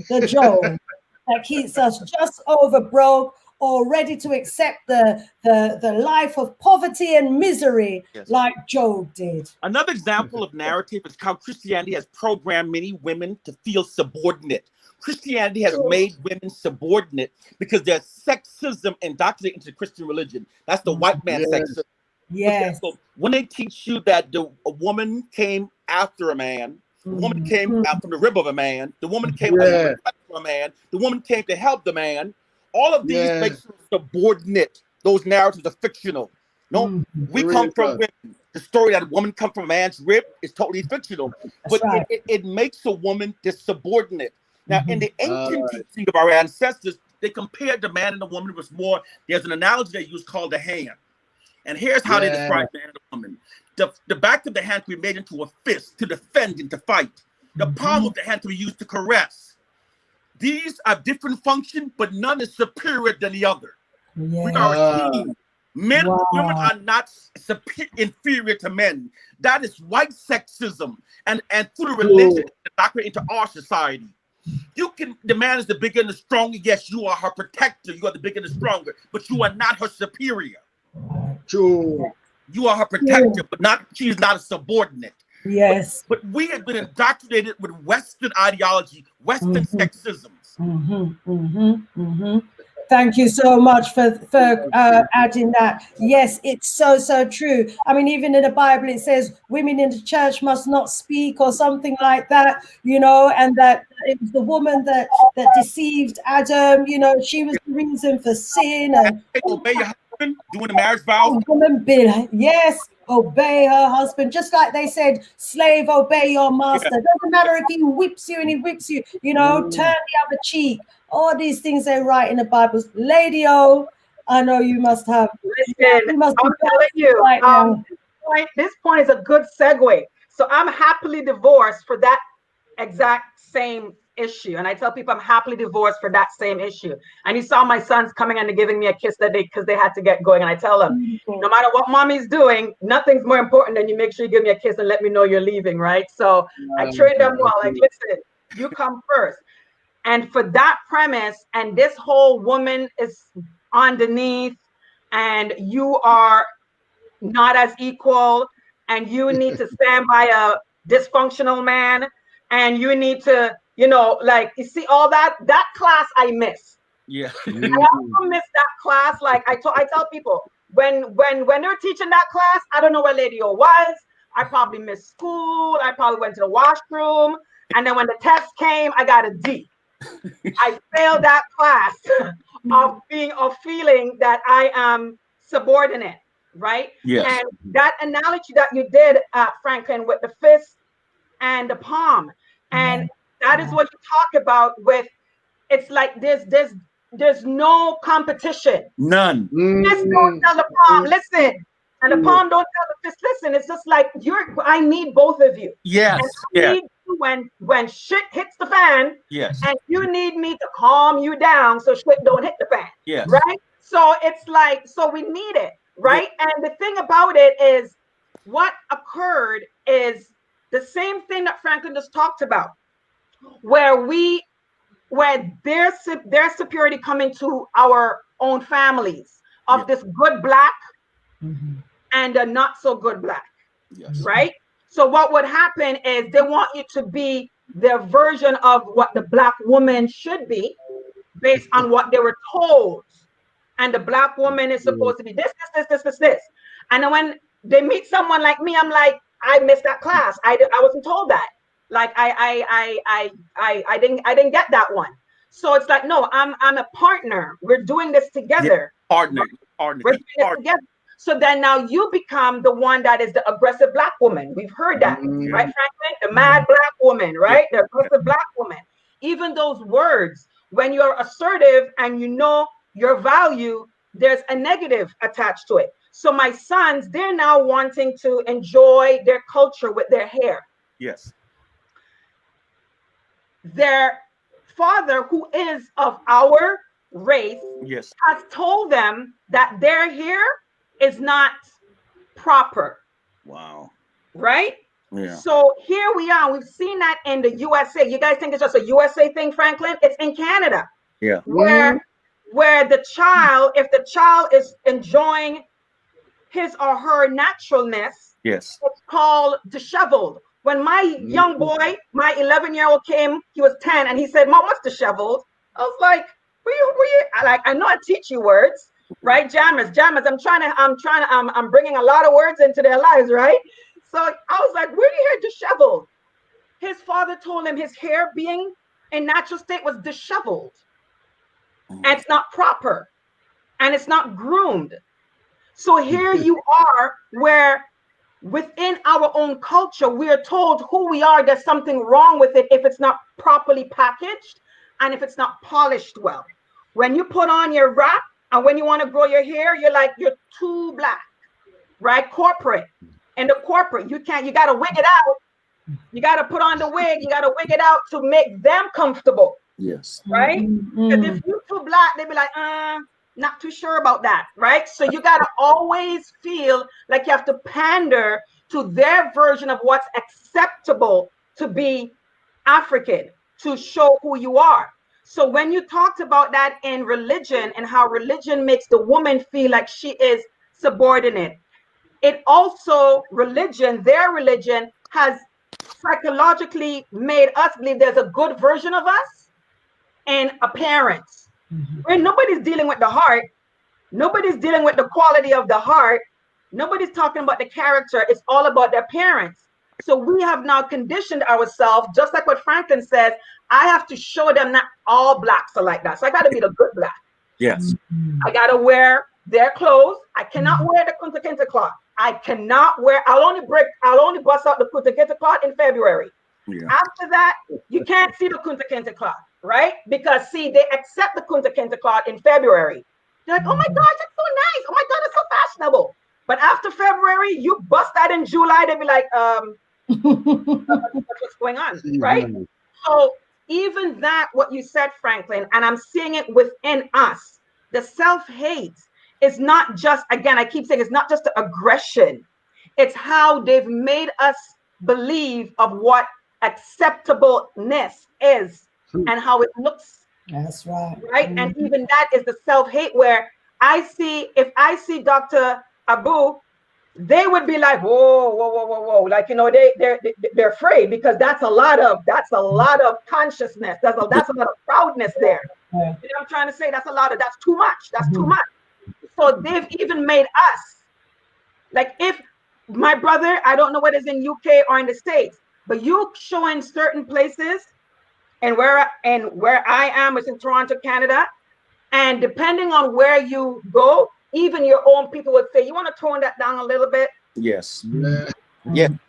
The job that keeps us just over broke or ready to accept the life of poverty and misery like Job did. Another example of narrative is how Christianity has programmed many women to feel subordinate. Christianity has made women subordinate because there's sexism indoctrinated into the Christian religion. That's the white man sexism. Yes. So when they teach you that a woman came after a man, the woman came out from the rib of a man, the woman came out from a man, the woman came to help the man, all of these make you subordinate. Those narratives are fictional. No, we come from women. The story that a woman comes from a man's rib is totally fictional, but it makes a woman this subordinate. Now, in the ancient teaching of our ancestors, they compared the man and the woman was more. There's an analogy they use called the hand, and here's how they describe the man and the woman. The back of the hand can be made into a fist to defend and to fight. The palm of the hand can be used to caress. These are different functions, but none is superior than the other. We are a team. Men, women are not inferior to men. That is white sexism, and through the religion, the doctrine into our society. The man is the bigger and the stronger. Yes, you are her protector. You are the bigger and the stronger, but you are not her superior. True. You are her protector, but she is not a subordinate. Yes. But we have been indoctrinated with Western ideology, Western sexisms. Thank you so much for adding that. Yes, it's so true. I mean, even in the Bible, it says women in the church must not speak or something like that, and that it was the woman that deceived Adam, she was the reason for sin. And obey your husband, doing the marriage vow. Woman, yes, obey her husband, just like they said, slave, obey your master. Doesn't matter if he whips you and he whips you, turn the other cheek. All these things they write in the Bible. Lady O, I know you must have. Listen, I'm telling you, right this point is a good segue. So I'm happily divorced for that exact same issue. And I tell people I'm happily divorced for that same issue. And you saw my sons coming and giving me a kiss that day because they had to get going. And I tell them, no matter what mommy's doing, nothing's more important than you make sure you give me a kiss and let me know you're leaving, right? So I train them well. Like, listen, you come first. And for that premise, and this whole woman is underneath, and you are not as equal, and you need to stand by a dysfunctional man, and you need to, you see all that class I miss. Yeah. I also miss that class. Like I tell people, when they're teaching that class, I don't know where Lady O was. I probably missed school. I probably went to the washroom. And then when the test came, I got a D. I failed that class of feeling that I am subordinate, right? Yes. And that analogy that you did, Franklin, with the fist and the palm, and that is what you talk about with. It's like there's no competition. None. Fist don't tell the palm, listen. And the palm don't tell the fist, listen. It's just like I need both of you. Yes. And I need you when shit hits the fan. Yes. And you need me to calm you down so shit don't hit the fan. Yes. Right? So it's like, so we need it, right? Yeah. And the thing about it is what occurred is the same thing that Franklin just talked about, where their superiority coming to our own families of this good black and a not so good black, right? So what would happen is they want you to be their version of what the black woman should be based on what they were told. And the black woman is supposed to be this. And then when they meet someone like me, I'm like, I missed that class. I wasn't told that. Like I didn't get that one. So it's like, no, I'm a partner. We're doing this together. Partner. We're doing this together. So then now you become the one that is the aggressive black woman. We've heard that, right, Franklin? The mad black woman, right? The aggressive black woman. Even those words, when you're assertive and you know your value, there's a negative attached to it. So my sons, they're now wanting to enjoy their culture with their hair. Yes. Their father, who is of our race, Yes. has told them that their hair is not proper. Wow. Right? Yeah. So here we are. We've seen that in the USA. You guys think it's just a USA thing, Franklin? It's in Canada. Yeah. Where the child, if the child is enjoying his or her naturalness, Yes. it's called disheveled. When my young boy, my 11-year-old came, he was 10, and he said, "Mom, what's disheveled?" I was like, were you like, I know I teach you words, right? Jammers. I'm bringing a lot of words into their lives, right? So I was like, where do you hear disheveled? His father told him his hair being in natural state was disheveled. And it's not proper. And it's not groomed. So here you are, where within our own culture, we are told who we are, there's something wrong with it if it's not properly packaged and if it's not polished well. When you put on your wrap and when you want to grow your hair, you're like, you're too black, right? Corporate. And the corporate, you got to wig it out. You got to put on the wig. You got to wig it out to make them comfortable. Yes. Right? Because if you're too black, they'd be like, not too sure about that. Right? So you got to always feel like you have to pander to their version of what's acceptable to be African, to show who you are. So when you talked about that in religion and how religion makes the woman feel like she is subordinate, it also, their religion has psychologically made us believe there's a good version of us and appearance. Where nobody's dealing with the heart, nobody's dealing with the quality of the heart, nobody's talking about the character. It's all about the appearance. So we have now conditioned ourselves, just like what Franklin says, I have to show them not all blacks are like that. So I got to be the good black. Yes. I got to wear their clothes. I cannot wear the Kunta Kinte cloth. I cannot wear, I'll only bust out the Kunta Kinte cloth in February. Yeah. After that, you can't see the Kunta Kinte cloth, right? Because see, they accept the Kunta Kinte cloth in February. They're like, oh my gosh, that's so nice. Oh my God, it's so fashionable. But after February, you bust that in July, they'll be like, what's going on, right? So even that, what you said, Franklin, and I'm seeing it within us, the self-hate is not just, again, I keep saying it's not just the aggression. It's how they've made us believe of what acceptableness is and how it looks. That's right. Right? And even that is the self-hate where if I see Dr. Abu, they would be like, whoa. Like, they're afraid because that's a lot of consciousness. That's a lot of proudness there. You know what I'm trying to say? That's too much. That's too much. So they've even made us, like, if my brother, I don't know what is in UK or in the States, but you show in certain places and where I am is in Toronto, Canada. And depending on where you go, even your own people would say, you want to tone that down a little bit? Yes. Yeah.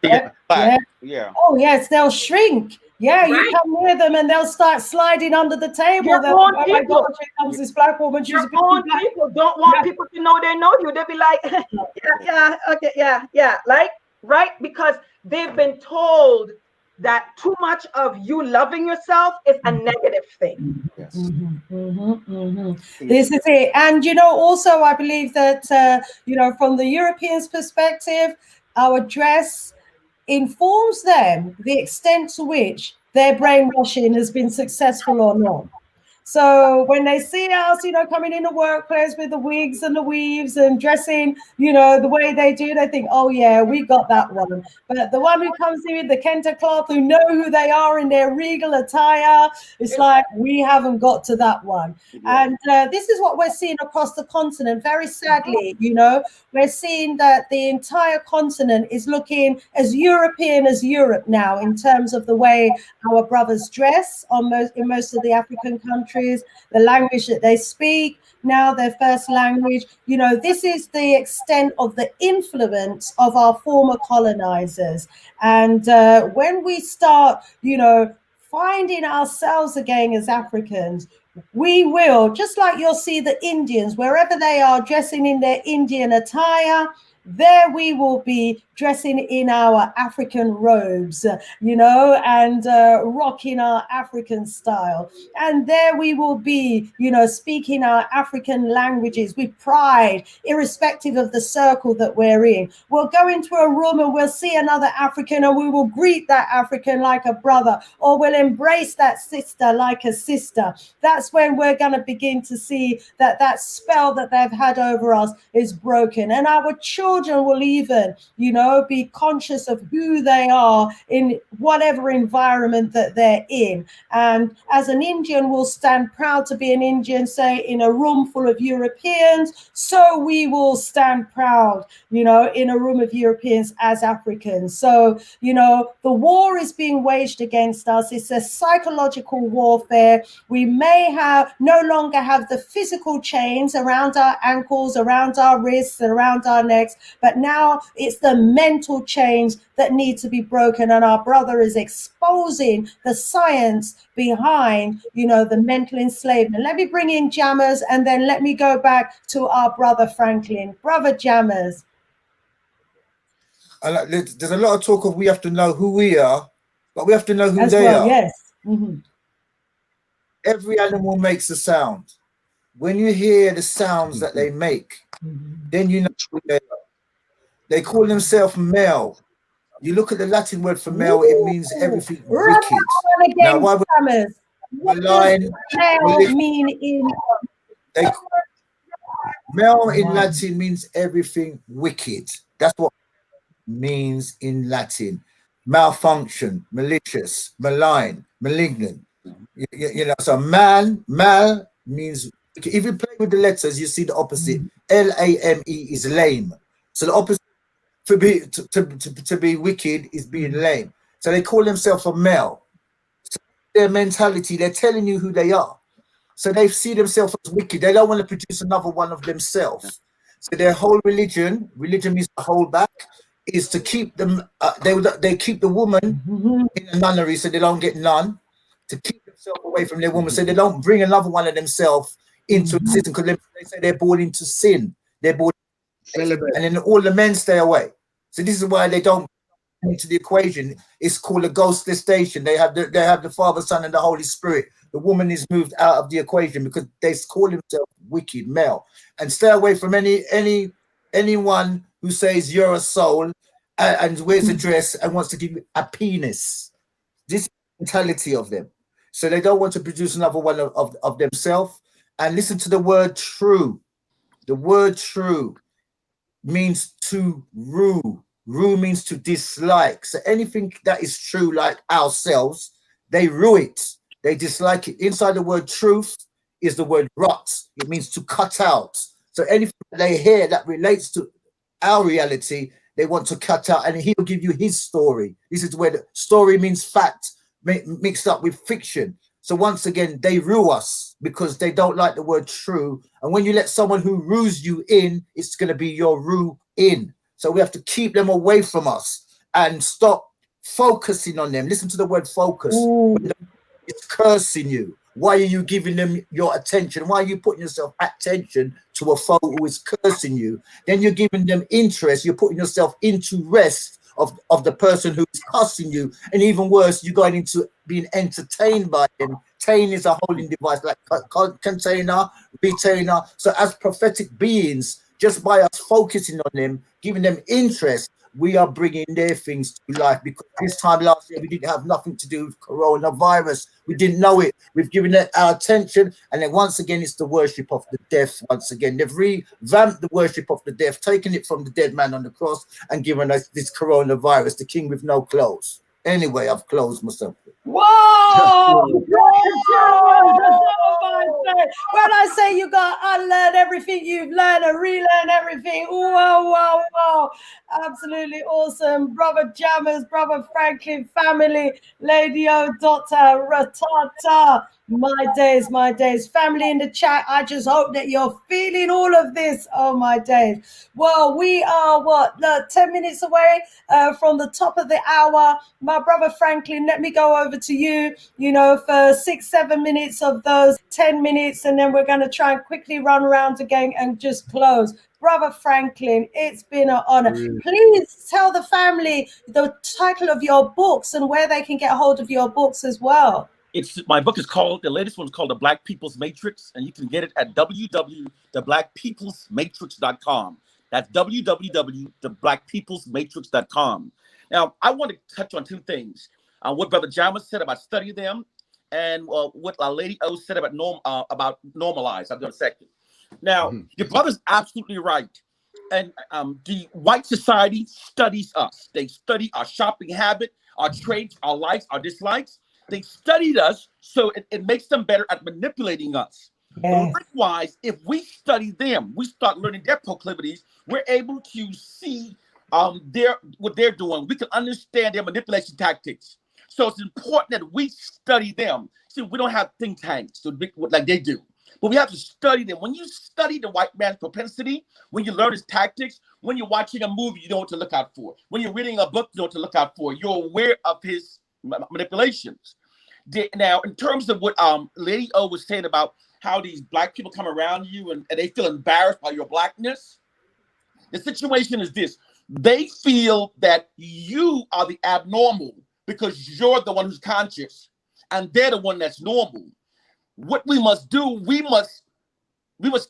Oh, yes, they'll shrink. Yeah, right? You come near them and they'll start sliding under the table. Your own people. Oh my gosh, here comes this black woman. Your own people don't want people to know they know you. They'll be like, yeah. Like, right? Because they've been told that too much of you loving yourself is a negative thing. Yes. This is it. And, also I believe that, from the Europeans' perspective, our dress informs them the extent to which their brainwashing has been successful or not. So when they see us, coming in the workplace with the wigs and the weaves and dressing, the way they do, they think, oh yeah, we got that one. But the one who comes in with the Kente cloth, who know who they are in their regal attire, it's like, we haven't got to that one. And this is what we're seeing across the continent. Very sadly, we're seeing that the entire continent is looking as European as Europe now in terms of the way our brothers dress in most of the African countries. The language that they speak, now their first language. This is the extent of the influence of our former colonizers. And when we start, finding ourselves again as Africans, we will, just like you'll see the Indians, wherever they are dressing in their Indian attire, there we will be dressing in our African robes, and rocking our African style. And there we will be, speaking our African languages with pride, irrespective of the circle that we're in. We'll go into a room and we'll see another African and we will greet that African like a brother, or we'll embrace that sister like a sister. That's when we're going to begin to see that spell that they've had over us is broken. And our children will even, be conscious of who they are in whatever environment that they're in. And as an Indian, will stand proud to be an Indian, say in a room full of Europeans. So we will stand proud, in a room of Europeans as Africans. So, the war is being waged against us. It's a psychological warfare. We may no longer have the physical chains around our ankles, around our wrists, and around our necks, but now it's the mental chains that need to be broken. And our brother is exposing the science behind, the mental enslavement. Let me bring in Jammers, and then let me go back to our brother Franklin. Brother Jammers. There's a lot of talk of we have to know who we are, but we have to know who as they well, are. Yes. Mm-hmm. Every animal makes a sound. When you hear the sounds that they make, then you know who they are. They call themselves male. You look at the Latin word for male, it means everything wicked. Now, why would what does male mean in? Male in Latin means everything wicked. That's what it means in Latin. Malfunction, malicious, malign, malignant. So mal means, if you play with the letters, you see the opposite. Lame is lame. So the opposite to be wicked is being lame. So they call themselves a male. So their mentality, they're telling you who they are. So they see themselves as wicked. They don't want to produce another one of themselves. So their whole religion means to hold back, is to keep them. They keep the woman in a nunnery so they don't get none, to keep themselves away from their woman, so they don't bring another one of themselves into existence, because they say they're born into sin. They're born, and then all the men stay away. So this is why they don't into the equation. It's called a ghostless station. They have the Father, Son, and the Holy Spirit. The woman is moved out of the equation because they call themselves wicked male. And stay away from anyone who says you're a soul and wears a dress and wants to give you a penis. This is the mentality of them. So they don't want to produce another one of themselves. And listen to the word true. The word true means to rue. Rue means to dislike. So anything that is true, like ourselves, they rue it. They dislike it. Inside the word truth is the word rot. It means to cut out. So anything they hear that relates to our reality, they want to cut out, and he'll give you his story. This is where the story means fact mixed up with fiction. So once again, they rue us because they don't like the word true. And when you let someone who rues you in, it's going to be your rue in. So we have to keep them away from us and stop focusing on them. Listen to the word focus. It's cursing you. Why are you giving them your attention? Why are you putting yourself attention to a foe who is cursing you? Then you're giving them interest. You're putting yourself into rest of the person who is cussing you. And even worse, you're going into being entertained by him. Tain is a holding device, like container, retainer. So as prophetic beings, just by us focusing on them, giving them interest, we are bringing their things to life. Because this time last year, we didn't have nothing to do with coronavirus. We didn't know it. We've given it our attention. And then once again, it's the worship of the deaf. Once again, they've revamped the worship of the deaf, taken it from the dead man on the cross and given us this coronavirus, the king with no clothes. Anyway, I've closed myself. Whoa! When I say you got to unlearn everything you've learned and relearn everything, wow. Absolutely awesome. Brother Jammers, Brother Franklin family, Lady O, Dr. Ratata. My days, my days. Family in the chat, I just hope that you're feeling all of this. Oh, my days. Well, we are, 10 minutes away from the top of the hour. My brother Franklin, let me go over to you, for 6-7 minutes of those 10 minutes, and then we're going to try and quickly run around again and just close. Brother Franklin, it's been an honor. Please tell the family the title of your books and where they can get hold of your books as well. My book is called, the latest one's called The Black People's Matrix, and you can get it at www.theblackpeoplesmatrix.com. That's www.theblackpeoplesmatrix.com. Now, I want to touch on two things. What Brother Jama said about study them, and what Lady O said about normalize. I'll do in a second. Now, your brother's absolutely right. And the white society studies us. They study our shopping habit, our traits, our likes, our dislikes. They studied us, so it makes them better at manipulating us. Yeah. Likewise, if we study them, we start learning their proclivities, we're able to see what they're doing. We can understand their manipulation tactics. So it's important that we study them. See, we don't have think tanks like they do, but we have to study them. When you study the white man's propensity, when you learn his tactics, when you're watching a movie, you know what to look out for. When you're reading a book, you know what to look out for. You're aware of his manipulations. Now, in terms of what Lady O was saying about how these black people come around you and they feel embarrassed by your blackness, the situation is this. They feel that you are the abnormal because you're the one who's conscious and they're the one that's normal. What we must do, we must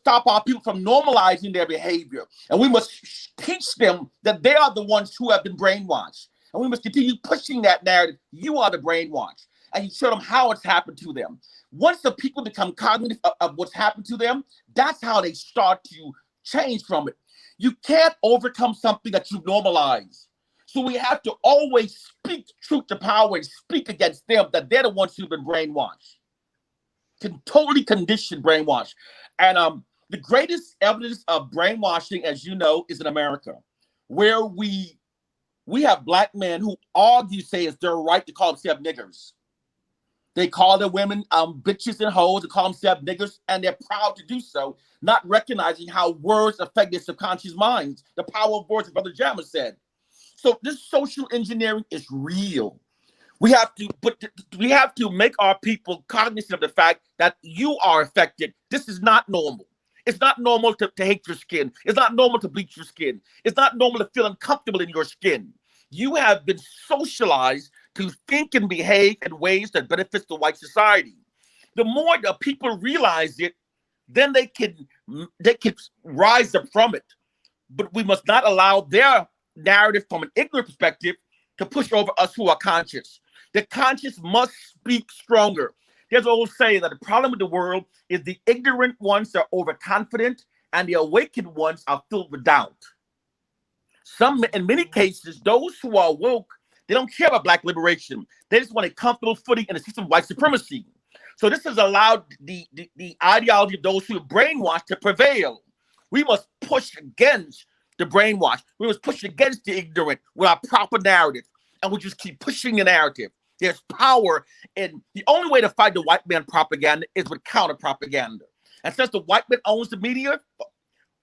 stop our people from normalizing their behavior, and we must teach them that they are the ones who have been brainwashed. And we must continue pushing that narrative. You are the brainwashed. And you show them how it's happened to them. Once the people become cognitive of what's happened to them, that's how they start to change from it. You can't overcome something that you normalize. So we have to always speak truth to power and speak against them, that they're the ones who've been brainwashed. Totally conditioned brainwash. And the greatest evidence of brainwashing, as you know, is in America, where we have black men who say it's their right to call themselves niggers. They call their women bitches and hoes and call themselves niggers, and they're proud to do so, not recognizing how words affect their subconscious minds. The power of words, as Brother Jammer said. So this social engineering is real. We have to make our people cognizant of the fact that you are affected. This is not normal. It's not normal to hate your skin. It's not normal to bleach your skin. It's not normal to feel uncomfortable in your skin. You have been socialized to think and behave in ways that benefits the white society. The more the people realize it, then they can rise up from it. But we must not allow their narrative from an ignorant perspective to push over us who are conscious. The conscious must speak stronger. There's an old saying that the problem with the world is the ignorant ones are overconfident and the awakened ones are filled with doubt. In many cases, those who are woke, they don't care about black liberation. They just want a comfortable footing in a system of white supremacy. So this has allowed the ideology of those who are brainwashed to prevail. We must push against the brainwash. We must push against the ignorant with our proper narrative. And we just keep pushing the narrative. There's power, and the only way to fight the white man propaganda is with counter propaganda. And since the white man owns the media,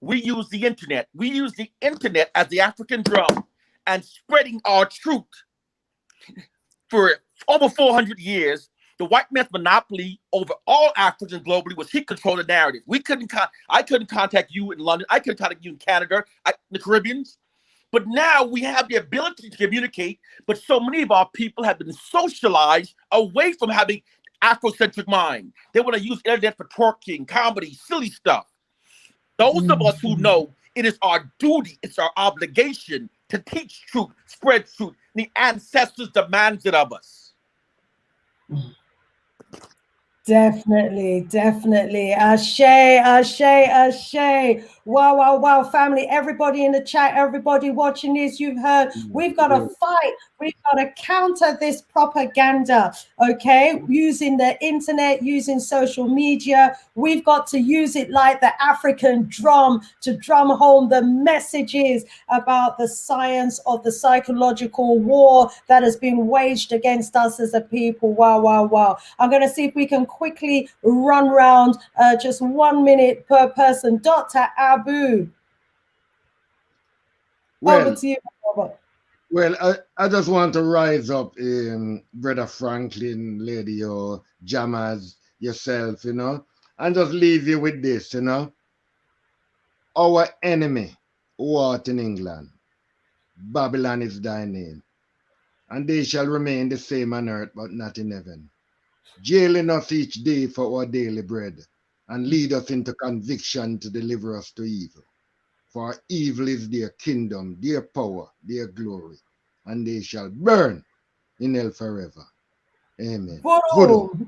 we use the internet. We use the internet as the African drum and spreading our truth. For over 400 years, the white man's monopoly over all Africans globally was he controlled the narrative. I couldn't contact you in London. I couldn't contact you in Canada, the Caribbean. But now we have the ability to communicate, but so many of our people have been socialized away from having Afrocentric mind. They want to use internet for twerking, comedy, silly stuff. Those of us who know it is our duty, it's our obligation to teach truth, spread truth. The ancestors demand it of us. Definitely. Ashe. Wow, family. Everybody in the chat, everybody watching this, you've heard, we've got to fight. We've got to counter this propaganda, okay? Using the internet, using social media. We've got to use it like the African drum to drum home the messages about the science of the psychological war that has been waged against us as a people. Wow. I'm going to see if we can quickly run round, just 1 minute per person. Dr. Abu, over to you, Robert. Well, I just want to rise up, Brother Franklin, Lady or Jammers, yourself, and just leave you with this, Our enemy, who art in England, Babylon is thy name, and they shall remain the same on earth, but not in heaven. Jailing us each day for our daily bread, and lead us into conviction to deliver us to evil. For evil is their kingdom, their power, their glory, and they shall burn in hell forever. Amen. Boom.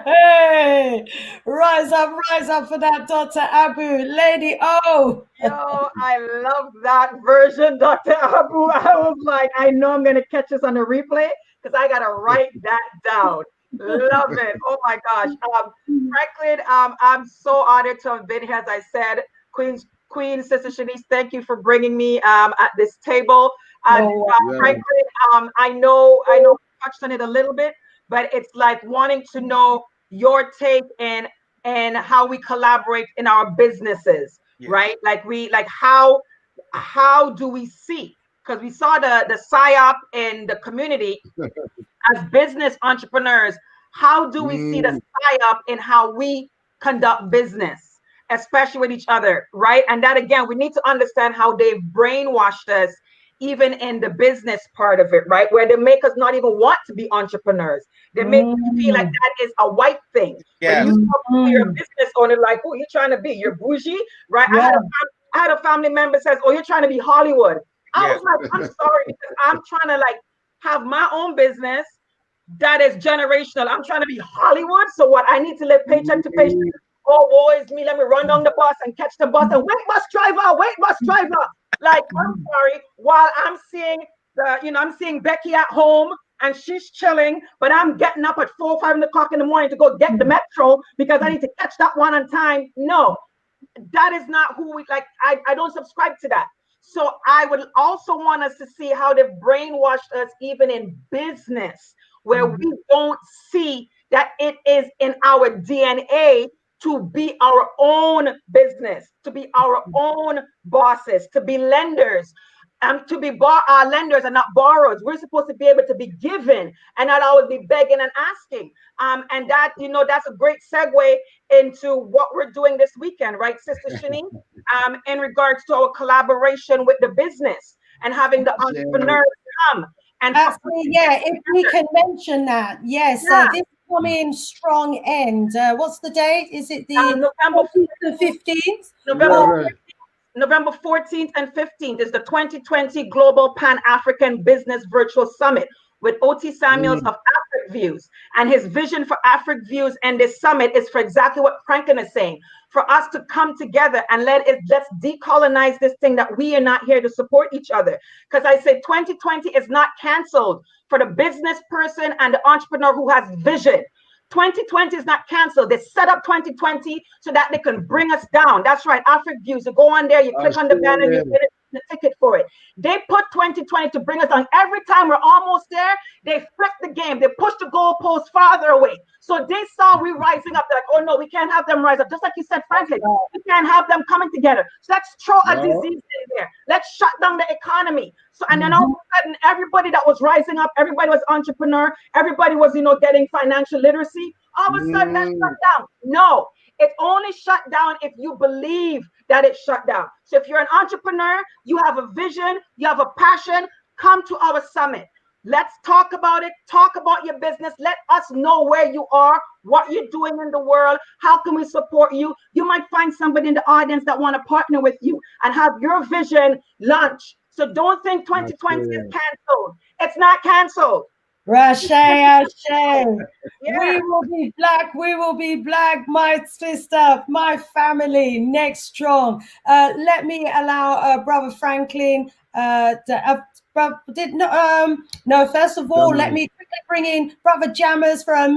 Hey, rise up for that, Dr. Abu. Lady O. Yo, I love that version, Dr. Abu. I was like, I know I'm going to catch this on the replay because I got to write that down. Love it. Oh my gosh. Franklin, I'm so honored to have been here. As I said, Queen Sister Shanice, thank you for bringing me at this table. Franklin, I know we touched on it a little bit, but it's like wanting to know your take and how we collaborate in our businesses, right? Like how do we see? Because we saw the PSYOP in the community as business entrepreneurs. How do we see the PSYOP in how we conduct business, especially with each other, right? And that again, we need to understand how they've brainwashed us even in the business part of it, right? Where they make us not even want to be entrepreneurs. They make you feel like that is a white thing. Yeah. When you talk to your business owner, like, oh, you're trying to be, you're bougie, right? Yeah. I had a family member says, oh, you're trying to be Hollywood. I was like, I'm sorry, because I'm trying to like have my own business that is generational. I'm trying to be Hollywood. So what? I need to live paycheck to paycheck. Oh, woe is me. Let me run down the bus and catch the bus and wait, bus driver. Like, I'm sorry. While I'm seeing I'm seeing Becky at home and she's chilling, but I'm getting up at 4 or 5 o'clock in the morning to go get the metro because I need to catch that one on time. No, that is not who we like. I don't subscribe to that. So I would also want us to see how they've brainwashed us even in business, where we don't see that it is in our DNA to be our own business, to be our own bosses, to be lenders, to be lenders and not borrowers. We're supposed to be able to be given and not always be begging and asking. And that, that's a great segue into what we're doing this weekend, right, Sister Shani? In regards to our collaboration with the business and having the entrepreneurs come. And if we can mention that. Yes, this coming strong end. What's the date? Is it the November 15th? November 14th and 15th is the 2020 Global Pan-African Business Virtual Summit with O.T. Samuels of Afric Views. And his vision for Afric Views and this summit is for exactly what Franklin is saying, for us to come together and let's decolonize this thing that we are not here to support each other. Because I say 2020 is not canceled for the business person and the entrepreneur who has vision. 2020 is not canceled. They set up 2020 so that they can bring us down. That's right. Afric Views. You go on there, you click on the banner, you get the ticket for it. They put 2020 to bring us down. Every time we're almost there, they flip the game. They push the goalpost farther away. So they saw we rising up. They're like, oh no, we can't have them rise up. Just like you said, Franklin, we can't have them coming together. So let's throw a disease in there. Let's shut down the economy. So and then all of a sudden, everybody that was rising up, everybody was entrepreneur, everybody was getting financial literacy. All of a sudden, that's shut down. No, it's only shut down if you believe that it's shut down. So if you're an entrepreneur, you have a vision, you have a passion, come to our summit. Let's talk about it. Talk about your business. Let us know where you are, what you're doing in the world. How can we support you? You might find somebody in the audience that want to partner with you and have your vision launch. So don't think 2020 is canceled. It's not canceled. Rashe. We will be black. We will be black. My sister, my family, next strong. Let me allow Brother Franklin. First of all, let me quickly bring in Brother Jammers for a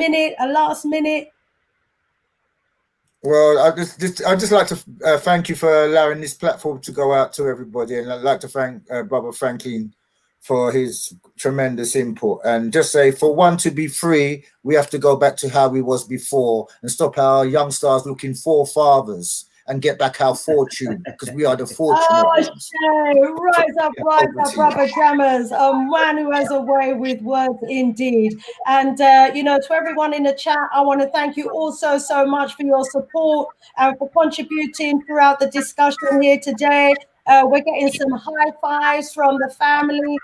last minute. Well, I just like to thank you for allowing this platform to go out to everybody, and I'd like to thank Brother Franklin for his tremendous input. And just say, for one to be free, we have to go back to how we was before and stop our young stars looking for fathers and get back our fortune, because we are the fortunate ones. Rise up, brother jammers. A man who has a way with words indeed. And, to everyone in the chat, I want to thank you also so much for your support and for contributing throughout the discussion here today. We're getting some high fives from the family.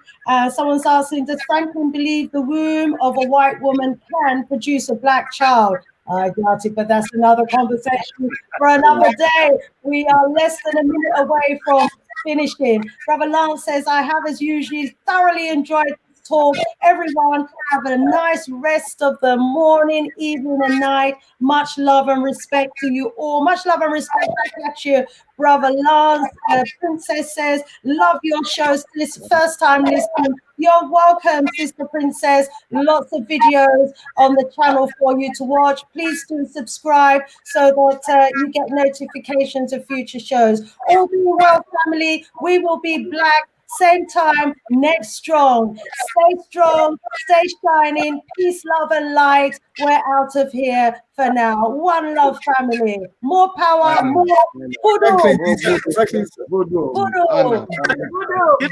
Someone's asking, does Franklin believe the womb of a white woman can produce a black child? I doubt it, but that's another conversation for another day. We are less than a minute away from finishing. Brother Lance says, I have, as usual, thoroughly enjoyed this talk. Everyone, have a nice rest of the morning, evening, and night. Much love and respect to you all. Much love and respect back at you, Brother Lance. Princess says, love your shows. This first time listening. You're welcome, Sister Princess. Lots of videos on the channel for you to watch. Please do subscribe so that you get notifications of future shows. All being well, family, we will be back same time next strong. Stay strong, stay shining. Peace, love, and light. We're out of here for now. One love, family. More power, more hoodoo. Voodoo. Hoodoo. Anna. Voodoo.